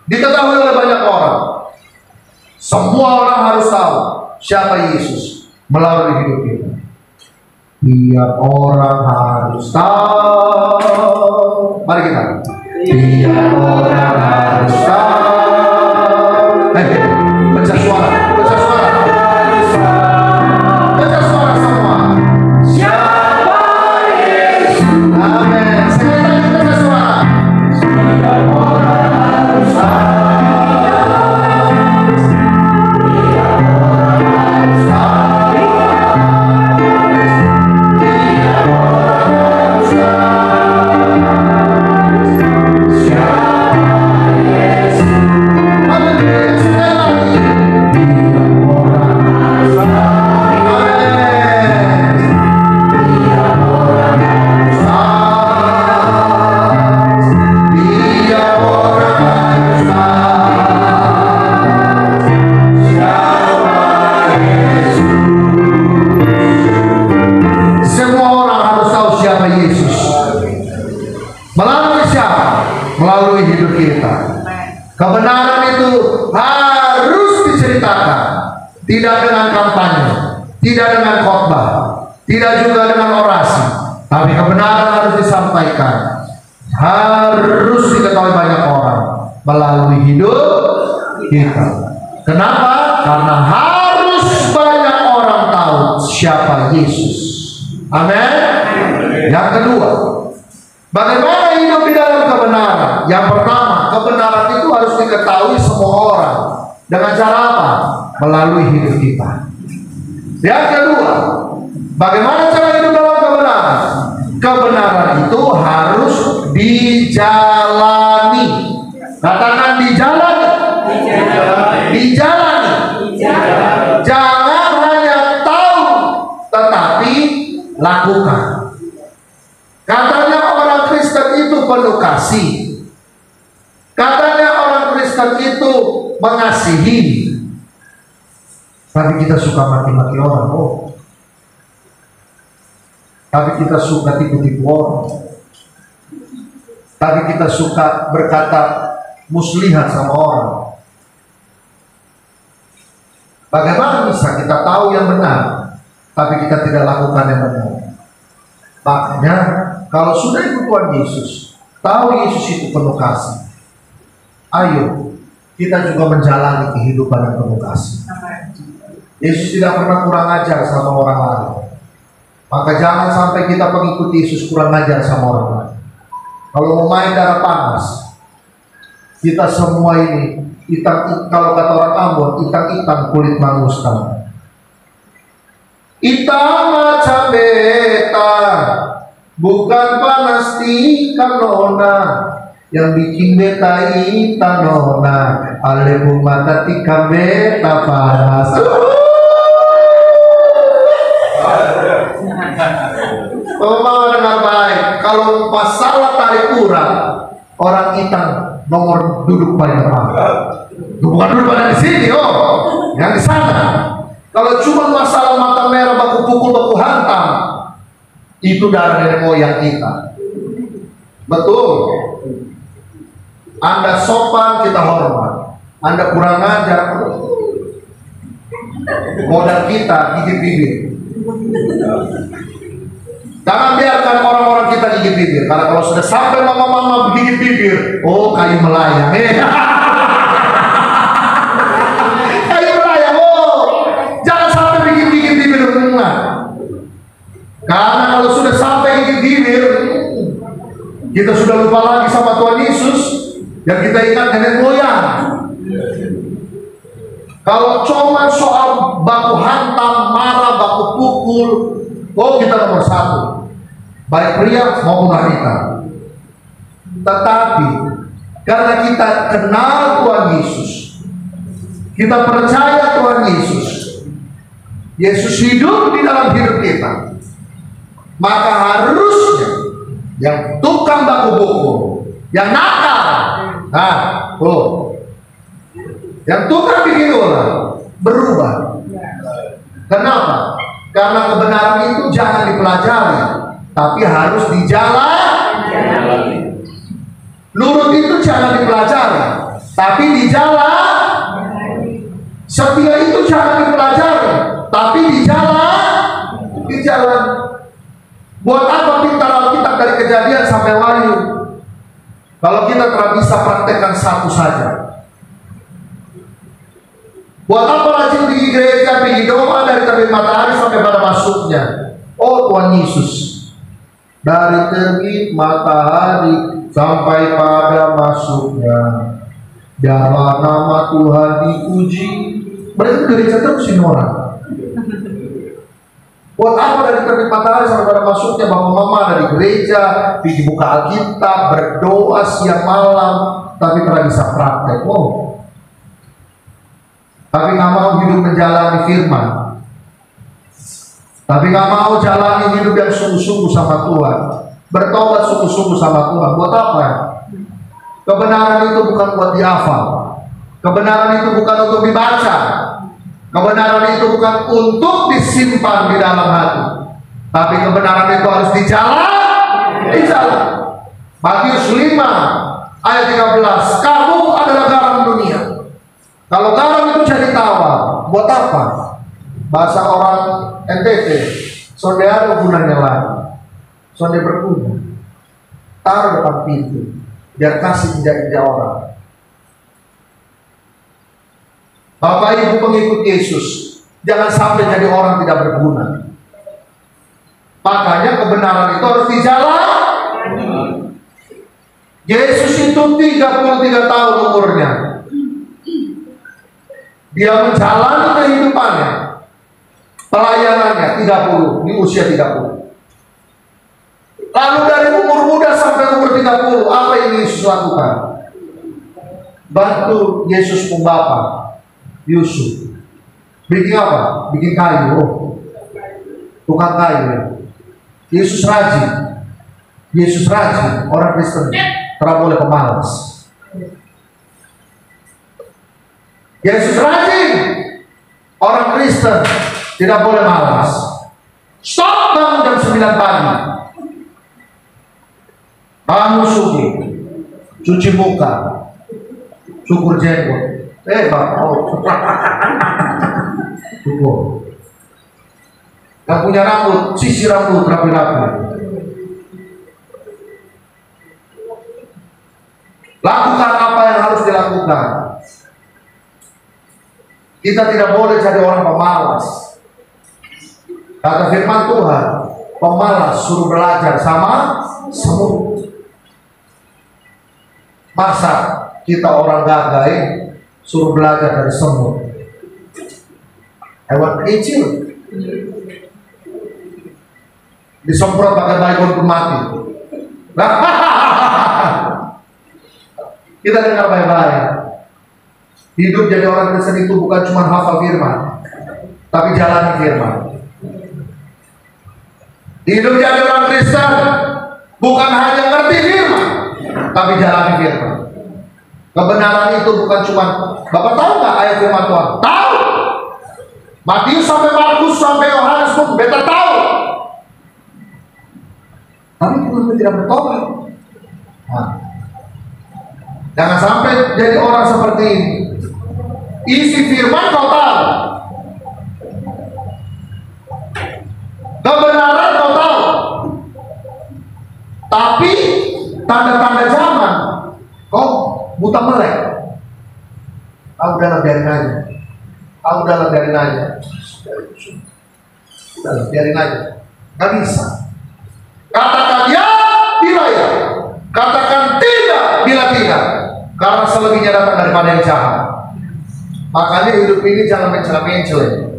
diketahui oleh banyak orang. Semua orang harus tahu siapa Yesus melalui hidup kita. Tiap orang harus tahu. Mari kita. Tiap orang harus tahu. Pecah suara, pecah suara. Pecah suara semua. Siapa Yesus? Amin. Sekali lagi pecah suara. Tiap orang harus tahu. Kebenaran itu harus diceritakan, tidak dengan kampanye, tidak dengan khotbah, tidak juga dengan orasi, tapi kebenaran harus disampaikan, harus diketahui banyak orang melalui hidup kita. Kenapa? Karena harus banyak orang tahu siapa Yesus. Amin. Yang kedua, bagaimana hidup di dalam kebenaran? Yang pertama, kebenaran itu harus diketahui semua orang. Dengan cara apa? Melalui hidup kita. Yang kedua, bagaimana cara hidup dalam kebenaran? Kebenaran itu harus dijalani. Katakan dijalani. Dijalani. Jangan hanya tahu, tetapi lakukan. Katanya orang Kristen itu penuh kasih. Katanya orang Kristen itu mengasihi. Tapi kita suka maki-maki orang. Tapi kita suka tipu-tipu orang. Tapi kita suka berkata muslihat sama orang. Bagaimana bisa kita tahu yang benar, tapi kita tidak lakukan yang benar? Makanya kalau sudah ikut Tuhan Yesus, tahu Yesus itu penuh kasih, ayo kita juga menjalani kehidupan yang penuh kasih. Yesus tidak pernah kurang ajar sama orang lain. Maka jangan sampai kita pengikut Yesus kurang ajar sama orang lain. Kalau mau main darah panas, kita semua ini kalau kata orang Ambon, itang-itang kulit manguskan. Itang macam beta, bukan panas di kanona. Yang bikin beta itang nona, alebu mata tika beta panas. Mau dengar baik, kalau masalah tarik kurang, orang itang nomor duduk paling depan. Bukan duduk pada di sini, yang di sana. Kalau cuma masalah mata merah, baku pukul, baku hantam, itu darah nenek moyang kita. Betul. Anda sopan, kita hormat. Anda kurang ajar, modal kita gigit bibir. Jangan biarkan orang-orang kita gigit bibir. Karena kalau sudah sampai mama-mama gigit bibir, kayu melayang. Kayu melayang, bibir, kita sudah lupa lagi sama Tuhan Yesus. Yang kita ingat nenek moyang. Kalau cuma soal baku hantam, marah, baku pukul, oh kita nomor satu, baik pria maupun wanita. Tetapi karena kita kenal Tuhan Yesus, kita percaya Tuhan Yesus, Yesus hidup di dalam hidup kita, maka harusnya yang tukang baku pukul, yang nakal, yang tukang bikin ulah, berubah. Kenapa? Karena kebenaran itu jangan dipelajari, tapi harus dijalani. Nurut itu jangan dipelajari, tapi dijalani. Setia itu jangan dipelajari, tapi dijalan. Buat apa pintar Alkitab dari Kejadian sampai Wahyu kalau kita telah bisa praktekkan satu saja? Buat apa rajin di gereja, pergi doa dari terbit matahari sampai pada masuknya? Oh Tuhan Yesus, dari terbit matahari sampai pada masuknya, biarlah nama Tuhan dipuji. Berarti gereja terus ini orang. Buat apa dari terbit matahari sampai pada masuknya? Bapak mama dari gereja, pergi buka Alkitab, berdoa siang malam, tapi tidak bisa praktek. Tapi nggak mau hidup menjalani firman, tapi nggak mau jalani hidup yang sungguh-sungguh sama Tuhan, bertobat sungguh-sungguh sama Tuhan. Buat apa? Kebenaran itu bukan buat dihafal, kebenaran itu bukan untuk dibaca, kebenaran itu bukan untuk disimpan di dalam hati, tapi kebenaran itu harus dijalan. Matius 5 ayat 13, kamu adalah garam dunia. Kalau garam itu jadi tawar, buat apa? Bahasa orang NTT, sonde ada gunanya lagi, sonde berguna. Taruh depan pintu, biar kasih injak-injak orang. Bapak Ibu pengikut Yesus, jangan sampai jadi orang tidak berguna. Makanya kebenaran itu harus dijalani. Yesus itu 33 tahun umurnya. Dia menjalani kehidupannya, pelayanannya 30, di usia 30. Lalu dari umur muda sampai umur 30, apa yang Yesus lakukan? Bantu Yesus Bapa Yusuf. Bikin apa? Bikin kayu. Tukang kayu. Yesus rajin. Orang Kristen tidak boleh pemalas. Yesus rajin, orang Kristen tidak boleh malas. Stop bangun jam 9 pagi, bangun subuh, cuci muka, cukur jenggot. Cukur. Gak punya rambut, sisir rambut rapi-rapi. Lakukan apa yang harus dilakukan. Kita tidak boleh jadi orang pemalas. Kata firman Tuhan, pemalas suruh belajar sama semut. Masa kita orang gagal suruh belajar dari semut? Hewan kecil disemprot pakai baygon pun mati. Kita dengar baik-baik. Hidup jadi orang Kristen itu bukan cuma hafal firman, tapi jalani firman. Hidup jadi orang Kristen bukan hanya ngerti firman, tapi jalani firman. Kebenaran itu bukan cuma, Bapak tahu nggak ayat firman Tuhan? Tahu. Matius sampai Markus sampai Yohanes pun beta tahu. Tapi kita tidak bertobat. Jangan sampai jadi orang seperti ini. Isi firman kau tahu, kebenaran kau tahu, tapi tanda-tanda zaman kau buta melek. Aku udah biarin aja, gak bisa. Kata selebihnya datang daripada yang jahat. Makanya hidup ini jangan mencela-mencela.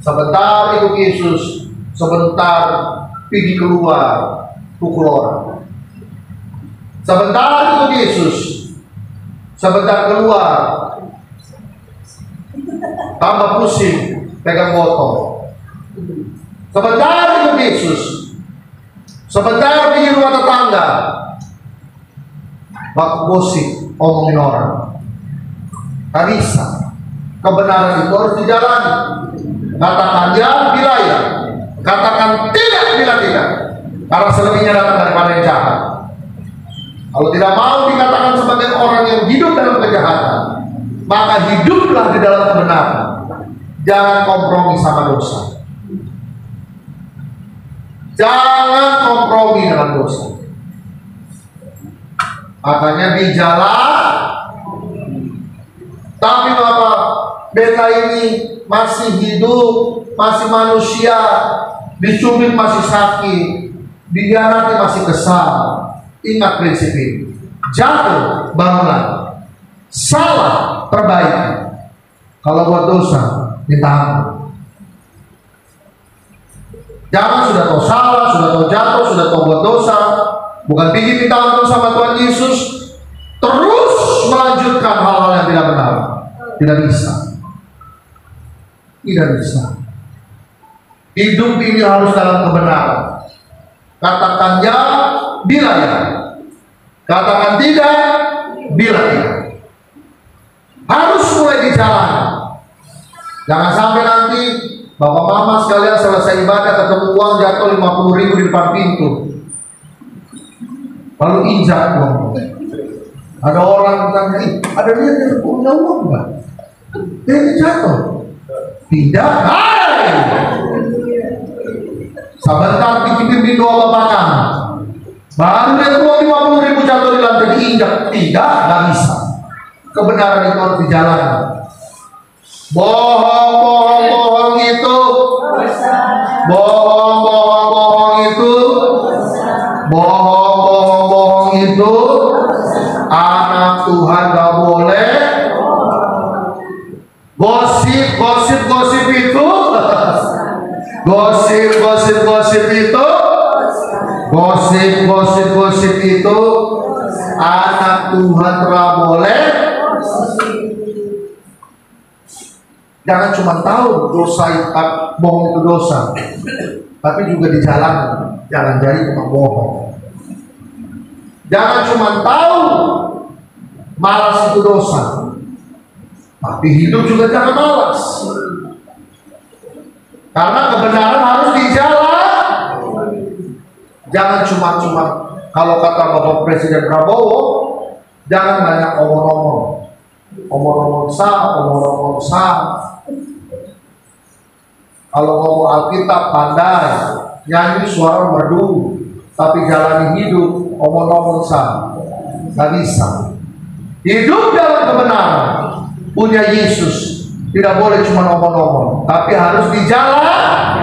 Sebentar ikut Yesus, sebentar pergi keluar pukul orang. Sebentar ikut Yesus, sebentar keluar tambah pusing pegang botol. Sebentar ikut Yesus, sebentar pergi rumah tetangga, bak gosip omongin orang. Tak bisa. Kebenaran itu harus dijalani. Katakan ya bila ya, katakan tidak bila tidak, karena selebihnya datang daripada yang jahat. Kalau tidak mau dikatakan sebagai orang yang hidup dalam kejahatan, maka hiduplah di dalam kebenaran. Jangan kompromi sama dosa. Jangan kompromi dengan dosa. Makanya di jalan, tapi Bapak, beta ini masih hidup, masih manusia, dicubit masih sakit, dihianati masih kesal. Ingat prinsip ini. Jatuh, bangunlah. Salah, perbaiki. Kalau buat dosa, minta ampun. Jangan sudah tahu salah, sudah tahu jatuh, sudah tahu buat dosa, bukan pergi minta ampun sama Tuhan Yesus, terus melanjutkan hal-hal yang tidak benar. Tidak bisa. Tidak bisa. Hidup ini harus dalam kebenaran. Katakan ya bila ya, katakan tidak bila tidak. Harus mulai di jalan. Jangan sampai nanti bapak mama sekalian selesai ibadah ketemu uang jatuh 50.000 di depan pintu, lalu injak uang. Ada orang bertanya, ada dia yang punya uang enggak? Dia jatuh. Tidak. Hai. Sebentar dikipin di doa bapakan, baru dia uang 50.000 jatuh di lantai diinjak. Tidak, nggak bisa. Kebenaran itu harus dijalani. Bohong itu, bohong itu, bohong itu, anak Tuhan gak boleh. Gosip itu, gosip itu, anak Tuhan gak boleh. Jangan cuma tahu dosa itu, bohong itu dosa, tapi juga dijalani. Jangan jadi tukang bohong. Jangan cuma tahu malas itu dosa, tapi hidup juga jangan malas. Karena kebenaran harus dijalan. Jangan cuma kalau kata Bapak Presiden Prabowo, jangan banyak omong-omong. Omong-omong sah. Kalau ngomong Alkitab pandai, nyanyi suara merdu, tapi jalani hidup omong-omong sah. Gak bisa. Hidup dalam kebenaran, punya Yesus, tidak boleh cuma omong-omong, tapi harus dijalan.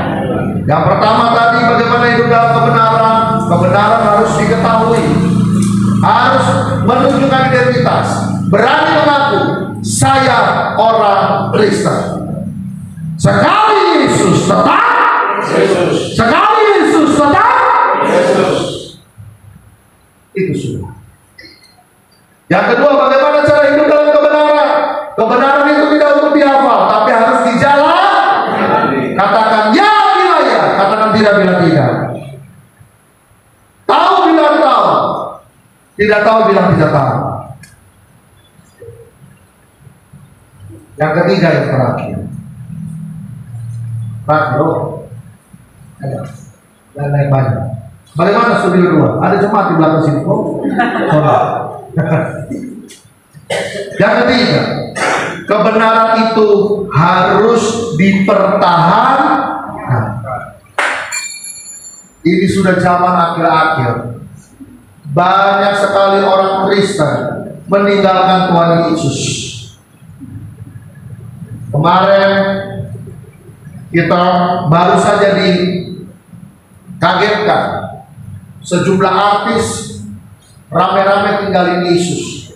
Yang pertama tadi bagaimana hidup dalam kebenaran. Kebenaran harus diketahui, harus menunjukkan identitas, berani mengaku saya orang Kristen. Sekali Yesus tetap Yesus. Sekali Yesus tetap Yesus. Itu sudah. Yang kedua, bagaimana cara hidup dalam kebenaran? Kebenaran itu tidak untuk dihafal, tapi harus dijalan. Katakan ya bila ya, katakan tidak bila tidak. Tahu bila tahu, tidak tahu bila tidak tahu. Yang ketiga yang terakhir. Dan naik banyak. Bagaimana studio 2? Ada jemaat di belakang sini. Yang ketiga, kebenaran itu harus dipertahankan. Ini sudah zaman akhir-akhir. Banyak sekali orang Kristen meninggalkan Tuhan Yesus. Kemarin kita baru saja dikagetkan, sejumlah artis rame-rame tinggalin Yesus.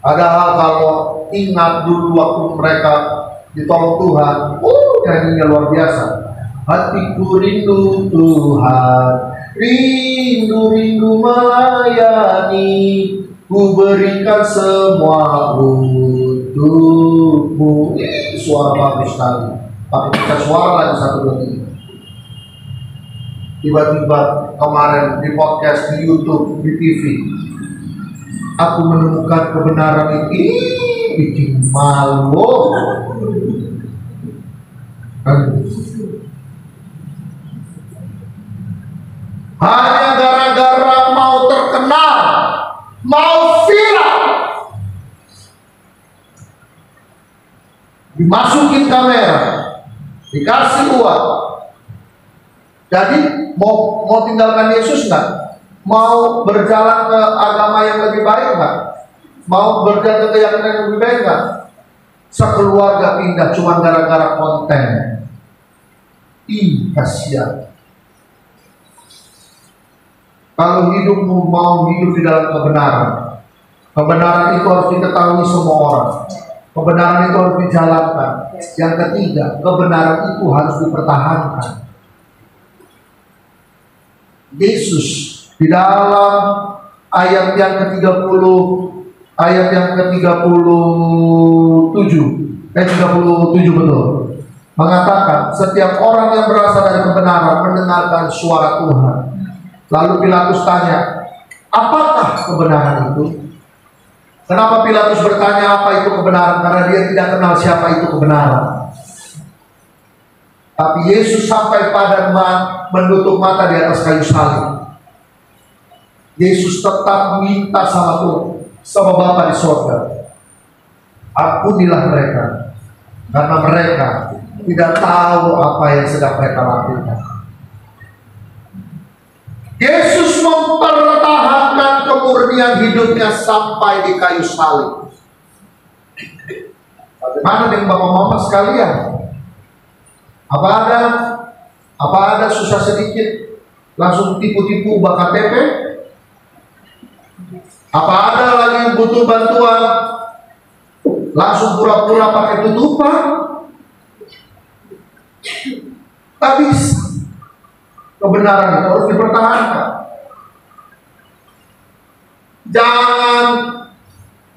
Padahal kalau ingat dulu waktu mereka ditolong Tuhan, nyanyinya luar biasa. Hatiku rindu Tuhan, rindu melayani, ku berikan semua untukmu. Suara bagus sekali. Tapi kita suara lagi 1, 2, 3. Tiba-tiba kemarin di podcast, di YouTube, di TV, aku menemukan kebenaran ini, bikin malu. Hanya gara-gara mau terkenal, mau viral, dimasukin kamera, dikasih uang. Jadi mau tinggalkan Yesus nggak? Mau berjalan ke agama yang lebih baik nggak? Mau berjalan ke keyakinan yang lebih baik nggak? Sekeluarga pindah cuma gara-gara konten. Kasihan. Kalau hidupmu mau hidup di dalam kebenaran, kebenaran itu harus diketahui semua orang. Kebenaran itu harus dijalankan. Yang ketiga, kebenaran itu harus dipertahankan. Yesus di dalam ayat yang ke-30, ayat yang ke-37, 37 betul, mengatakan setiap orang yang berasal dari kebenaran mendengarkan suara Tuhan. Lalu Pilatus tanya, apakah kebenaran itu? Kenapa Pilatus bertanya apa itu kebenaran? Karena dia tidak kenal siapa itu kebenaran. Tapi Yesus sampai pada menutup mata di atas kayu salib. Yesus tetap minta sama Tuhan, sama Bapa di sorga, ampunilah mereka, karena mereka tidak tahu apa yang sedang mereka lakukan. Yesus mempertahankan kemurnian hidupnya sampai di kayu salib. Bagaimana dengan bapak-bapak sekalian? Apa ada susah sedikit langsung tipu-tipu ubah KTP? Apa ada lagi butuh bantuan langsung pura-pura pakai tutupan? Tak bisa. Kebenaran itu harus dipertahankan. Jangan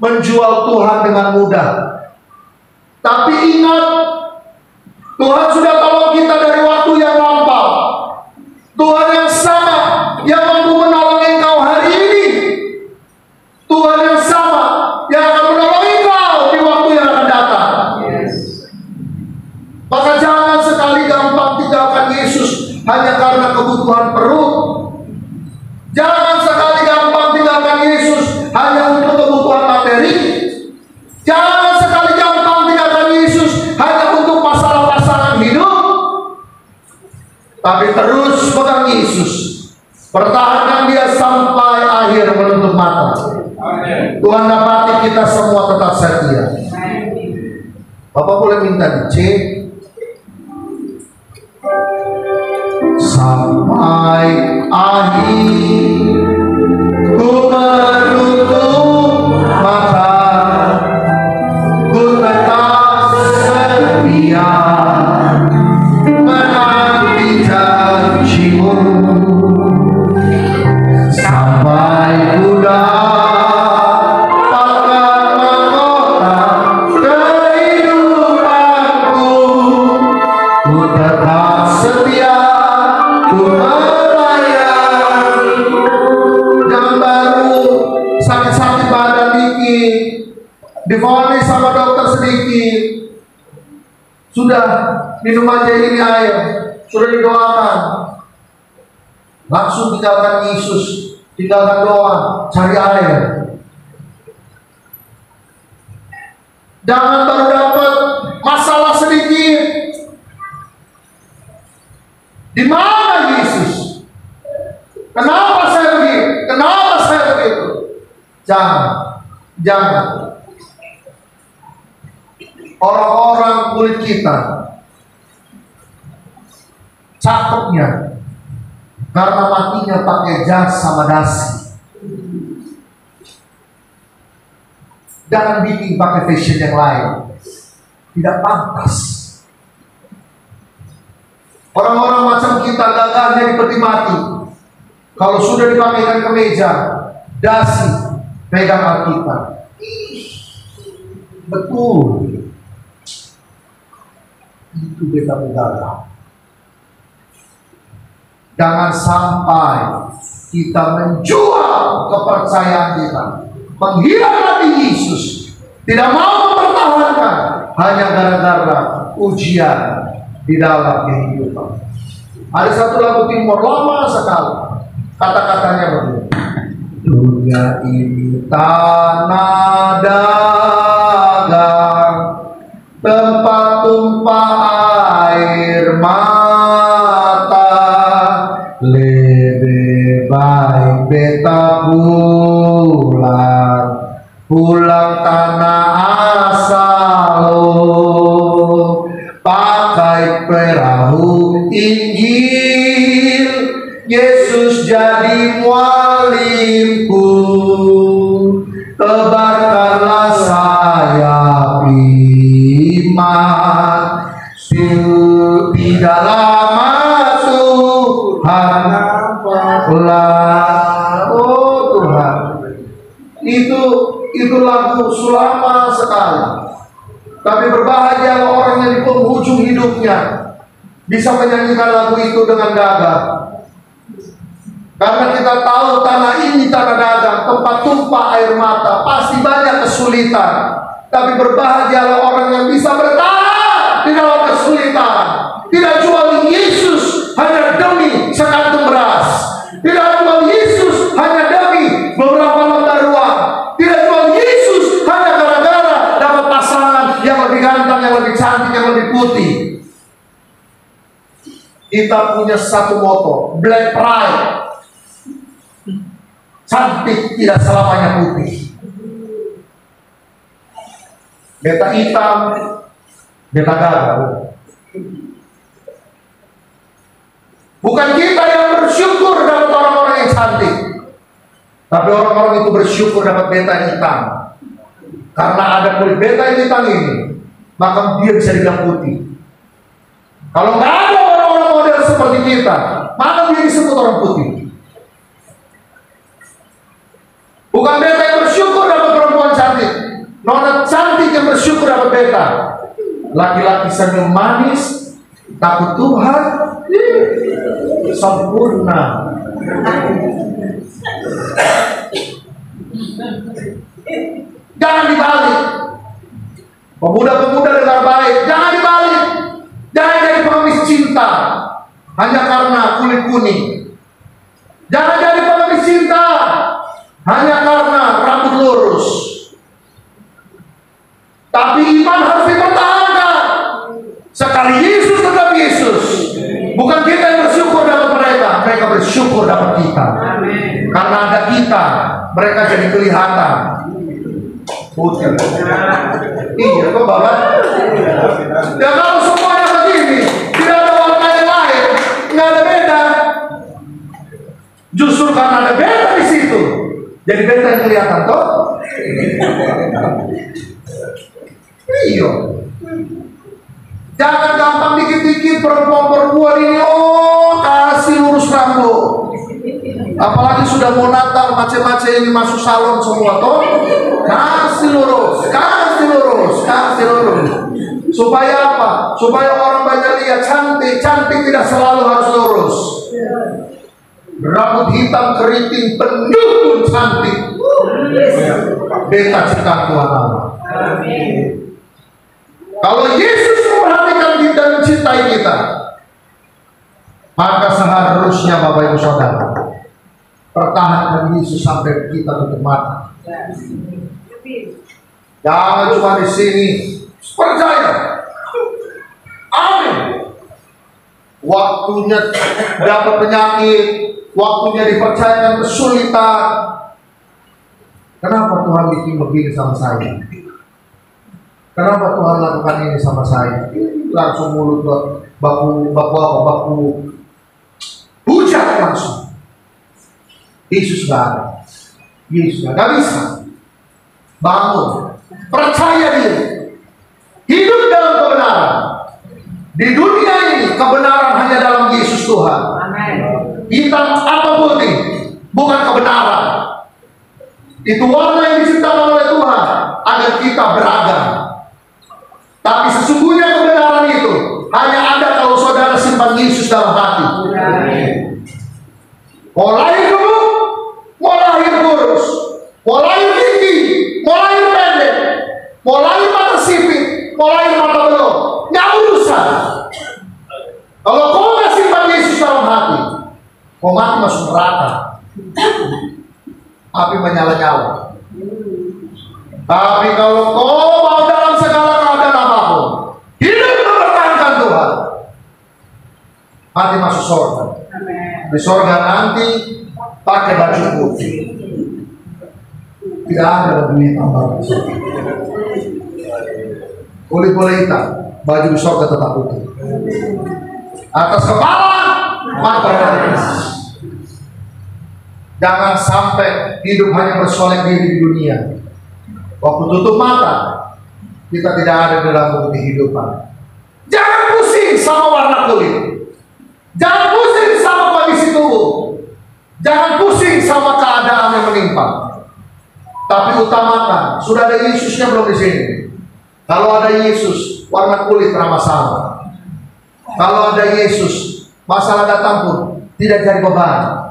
menjual Tuhan dengan mudah. Tapi ingat, Tuhan sudah tolong kita dari waktu yang lampau. Tuhan yang sama yang mampu menolong engkau hari ini. Tuhan yang sama yang akan menolong engkau di waktu yang akan datang. Maka jangan sekali gampang tinggalkan Yesus hanya karena kebutuhan perut. Jangan sekali gampang tinggalkan Yesus hanya untuk kebutuhan materi. Jangan sekali gampang tinggalkan Yesus hanya untuk masalah pasangan hidup. Tapi terus pegang Yesus, pertahankan dia sampai akhir menutup mata. Tuhan dapati kita semua tetap setia. Bapak boleh minta dicek sampai akhir ku menutup mata, ku tetap setia menanti janjimu sampai ku dapatkan mahkota kehidupanku. Ku tetap setia, ku melayani. Jangan baru sakit-sakit badan dikit, divonis sama dokter sedikit, sudah minum aja ini air, sudah didoakan, langsung tinggalkan Yesus, tinggalkan doa, cari air. Jangan baru dapat masalah sedikit, di mana Yesus? Kenapa saya begitu? Kenapa saya begitu? Jangan. Orang-orang kulit kita cakepnya karena matinya pakai jas sama dasi. Jangan bikin pakai fashion yang lain. Tidak pantas. Orang-orang macam kita gagahnya di peti mati. Kalau sudah dipakaikan kemeja, dasi, pegang Alkitab. Betul. Itu beta begala. Jangan sampai kita menjual kepercayaan kita, mengkhianati Yesus, tidak mau mempertahankan hanya gara-gara ujian di dalam kehidupan. Ada satu lagu Timur lama sekali, kata-katanya begini: dunia ini tanah dagang, tempat tumpah air mata, lebih baik beta pulang tanah asal, pakai perahu Injil, Yesus jadi mualimku, tebarkanlah sayap iman, tidaklah masuk harapanlah. Oh Tuhan, itu lagu lama sekali. Tapi berbahagia orang yang di penghujung hidupnya bisa menyanyikan lagu itu dengan gagah. Karena kita tahu tanah ini tanah dagang, tempat tumpah air mata, pasti banyak kesulitan. Tapi berbahagialah orang yang bisa bertahan di dalam kesulitan. Tidak jual Yesus hanya demi sekantung beras. Tidak jual Yesus hanya demi beberapa lembar uang. Tidak jual Yesus hanya gara-gara dapat pasangan yang lebih ganteng, yang lebih cantik, yang lebih putih. Kita punya satu moto, Black Pride. Cantik tidak selamanya putih. Beta hitam, beta gagal. Bukan kita yang bersyukur dapat orang-orang yang cantik, tapi orang-orang itu bersyukur dapat beta yang hitam. Karena ada kulit beta yang hitam ini, maka dia bisa dibilang putih. Kalau nggak ada orang-orang model seperti kita, maka dia disebut orang putih. Bukan beta yang bersyukur dapat perempuan cantik, nona cantik yang bersyukur dapat beta. Laki-laki senyum manis, takut Tuhan, sempurna. Jangan dibalik. Pemuda-pemuda dengar baik, jangan dibalik. Jangan jadi pengemis cinta hanya karena kulit kuning. Jangan jadi pengemis cinta hanya karena rambut lurus. Tapi iman harus dipertahankan. Sekali Yesus tetap Yesus. Bukan kita yang bersyukur dapat mereka, mereka bersyukur dapat kita. Amin. Karena ada kita, mereka jadi kelihatan putih. Iya, kok Bapak? Ya kalau semuanya begini, tidak ada warna yang lain, nggak ada beda. Justru karena ada beda di situ, jadi beda yang kelihatan toh. Iya. Jangan gampang dikit-dikit perempuan-perempuan ini, oh kasih lurus rambut. Apalagi sudah mau Natal, macam-macam ini masuk salon semua toh. Kasih lurus, kasih lurus, kasih lurus. Supaya apa? Supaya orang banyak lihat cantik. Cantik tidak selalu harus lurus. Rambut hitam keriting penuh pun cantik. Beta ciptaan Tuhan Allah. Kalau Yesus memperhatikan kita dan mencintai kita, maka seharusnya Bapak Ibu Saudara pertahankan Yesus sampai kita tutup mata. Jangan cuma di sini. Percaya. Amin. Waktunya dapat penyakit, waktunya dipercayakan kesulitan. Kenapa Tuhan bikin begini sama saya? Kenapa Tuhan lakukan ini sama saya? Langsung mulut baku hujat langsung. Yesus gak ada. Yesus gak bisa. Bangun. Percaya diri. Hidup dalam kebenaran. Di dunia ini kebenaran hanya dalam Yesus Tuhan. Hitam atau putih bukan kebenaran. Itu warna yang diciptakan oleh Tuhan agar kita beragam. Tapi sesungguhnya kebenaran itu hanya ada kalau saudara simpan Yesus dalam hati. Mau lahir dulu, mau lahir kurus, mau lahir tinggi, mau lahir pendek, mau lahir mata sipit, mau lahir mata belok, nggak urusan. Kalau kau nggak simpan Yesus dalam hati, kau mati masuk neraka. Api menyala-nyala. Tapi kalau kau mau dalam segala keadaan apapun, hidup mempertahankan Tuhan, hati masuk surga. Di surga nanti pakai baju putih. Tidak ada dunia tambah. Kulit boleh hitam, baju di surga tetap putih. Atas kepala mata garis. Jangan sampai hidup hanya bersolek diri di dunia. Waktu tutup mata, kita tidak ada dalam kehidupan. Jangan pusing sama warna kulit. Jangan pusing sama kondisi tubuh. Jangan pusing sama keadaan yang menimpa. Tapi utamakan, sudah ada Yesusnya belum di sini? Kalau ada Yesus, warna kulit tidak masalah. Kalau ada Yesus, masalah datang pun tidak jadi beban.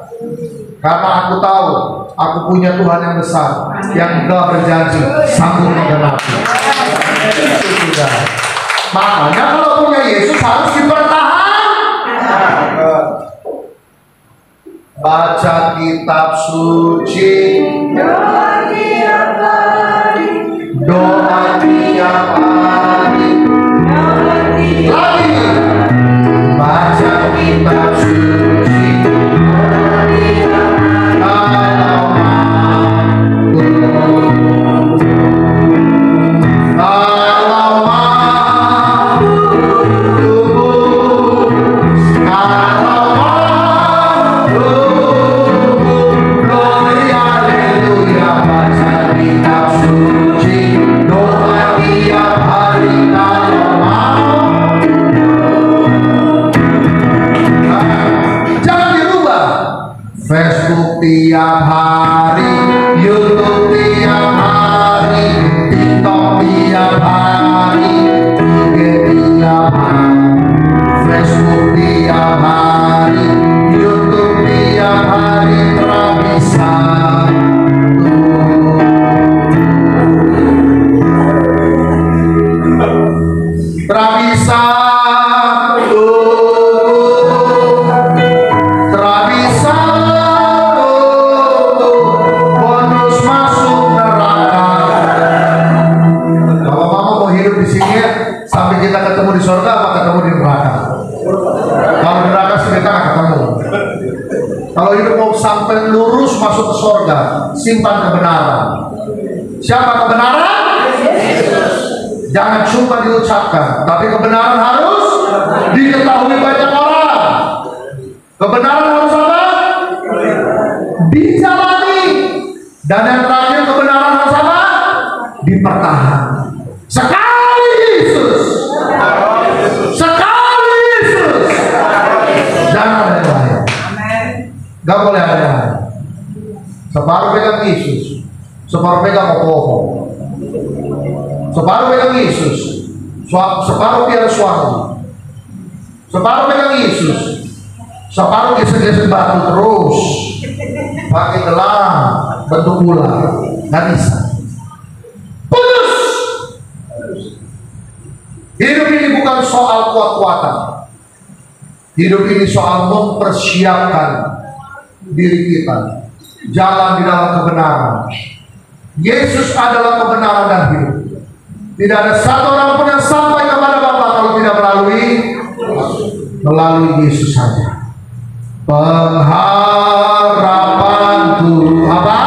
Karena aku tahu, aku punya Tuhan yang besar, yang telah berjanji sanggup menggenapi. Itu sudah. Makanya kalau punya Yesus harus dipertahankan. Baca kitab suci, doa tiap hari, lagi baca kitab suci. Tiap hari, YouTube tiap hari, TikTok tiap hari, IG tiap hari, Facebook tiap hari, YouTube tiap hari, tak bisa. Tak bisa. Kalau hidup mau sampai lurus masuk ke surga, simpan kebenaran. Siapa kebenaran? Yesus. Jangan cuma diucapkan, tapi kebenaran harus diketahui banyak orang. Kebenaran harus apa? Dijalani. Dan yang terakhir, kebenaran harus apa? Dipertahankan. Sekali Yesus. Sekali Yesus. Jangan ada yang lain. Gak boleh ada yang lain. Separuh pegang Yesus, separuh pegang opo-opo. Separuh pegang Yesus, separuh biar suami. Separuh pegang Yesus, separuh geser-geser batu terus. Pakai gelang bentuk ular, nggak bisa. Putus. Hidup ini bukan soal kuat-kuatan. Hidup ini soal mempersiapkan diri kita jalan di dalam kebenaran. Yesus adalah kebenaran dan hidup. Tidak ada satu orang pun yang sampai kepada Bapa kalau tidak melalui Yesus saja. Pengharapanku apa?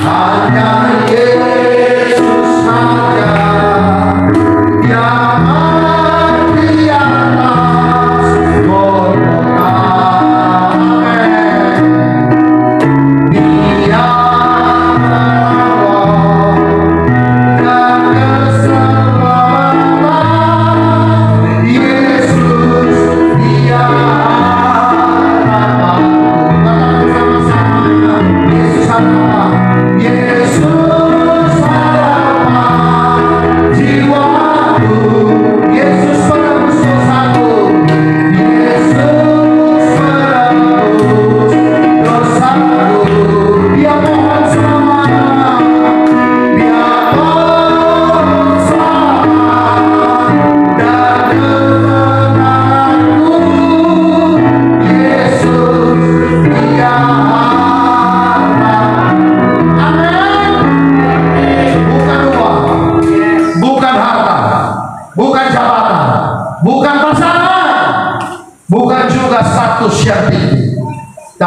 Hanya Yesus saja. Yang di atas Golgota. Dia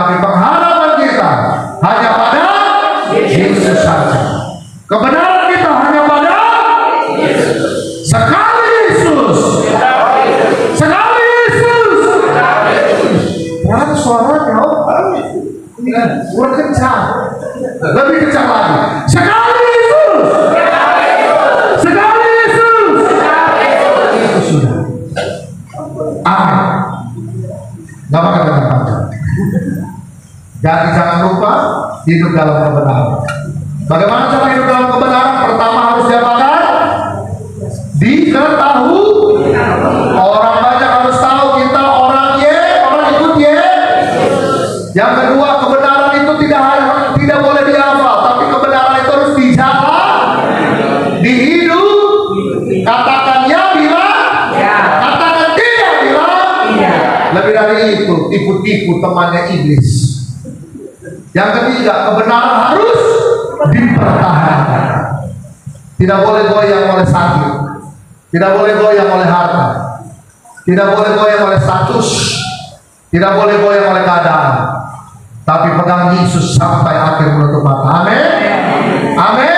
Tetapi pengharapan kita hanya pada Yesus saja. Kebenaran kita hanya pada Yesus. Sekali Yesus. Sekali Yesus. Dan suaranya kurang kencang. Lebih kencang lagi. Sekali Yesus. Sekali Yesus. Itu sudah. Amin. Gak pakai kata-kata. Jadi jangan lupa hidup dalam kebenaran. Bagaimana cara hidup dalam kebenaran? Pertama harus diapakan? Diketahui. Orang banyak harus tahu kita orang ikut Yang kedua, kebenaran itu tidak boleh dihafal, tapi kebenaran itu harus dijalan, dihidup. Katakan ya bila, katakan tidak bila. Lebih dari itu, tipu-tipu temannya iblis. Yang ketiga, kebenaran harus dipertahankan. Tidak boleh goyang oleh sakit, tidak boleh goyang oleh harta, tidak boleh goyang oleh status, tidak boleh goyang oleh keadaan. Tapi pegang Yesus sampai akhir menutup mata. Amin. Amin.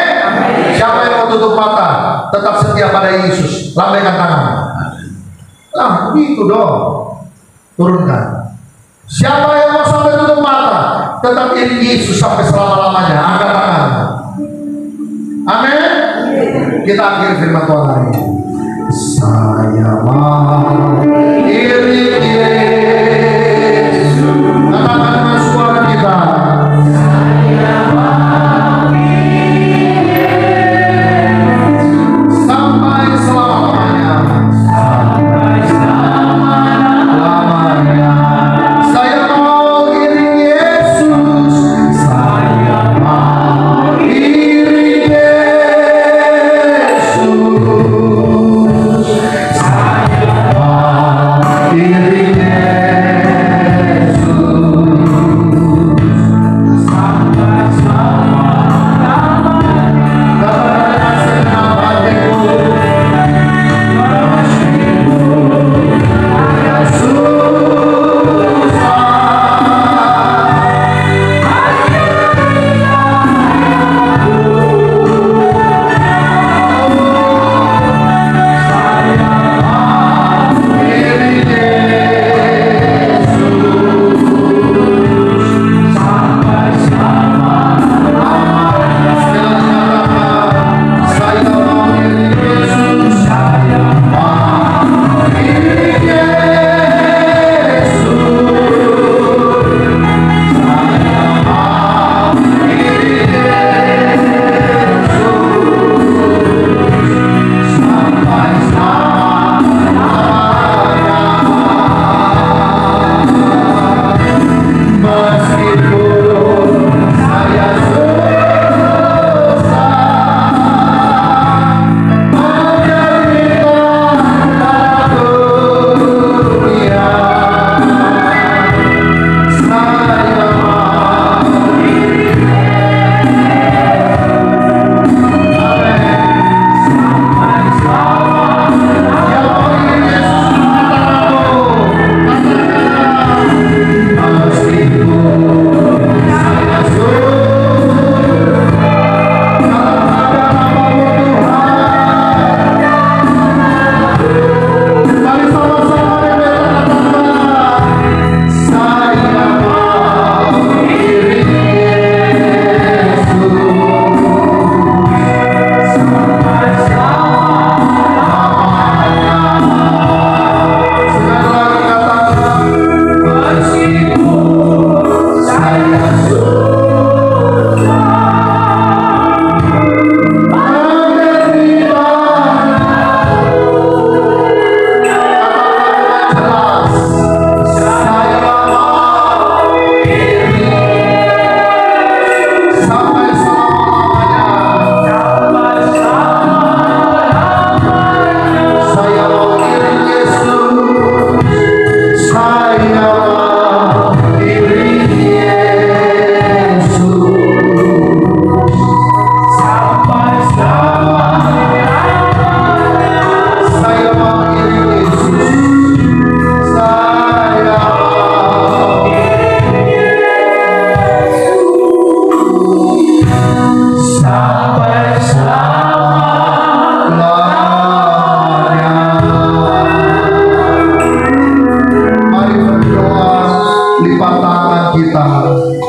Siapa yang mau tutup mata tetap setia pada Yesus, lambaikan tangan. Nah, begitu dong. Turunkan. Siapa yang mau sampai tutup mata tetap iring Yesus sampai selama-lamanya. Angkat tangan. Amin. Kita akhiri firman Tuhan hari ini. Saya mau iring Yesus. Katakan dengan suara kita. Saya mau iring Yesus sampai selama-lamanya. Sampai selama-lamanya. Saya mau iring Yesus. Saya mau iring Yesus. Saya mau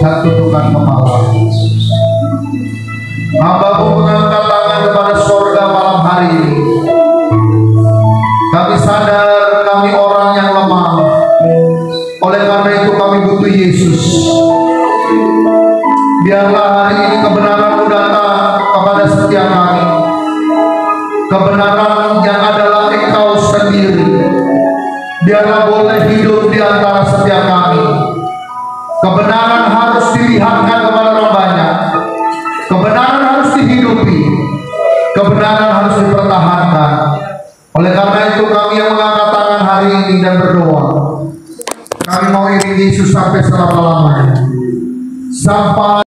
dan tundukkan kepala. Hamba-Mu mengangkat tangan kepada sorga malam hari ini. Kami sadar kami orang yang lemah. Oleh karena itu kami butuh Yesus. Biarlah hari ini kebenaran-Mu datang kepada setiap kami. Kebenaran yang adalah Engkau sendiri. Biarlah boleh hidup di antara setiap kami. Kebenaran harus dilihatkan kepada orang banyak. Kebenaran harus dihidupi. Kebenaran harus dipertahankan. Oleh karena itu kami yang mengangkat tangan hari ini dan berdoa. Kami mau iring Yesus sampai selama-lamanya. Sampai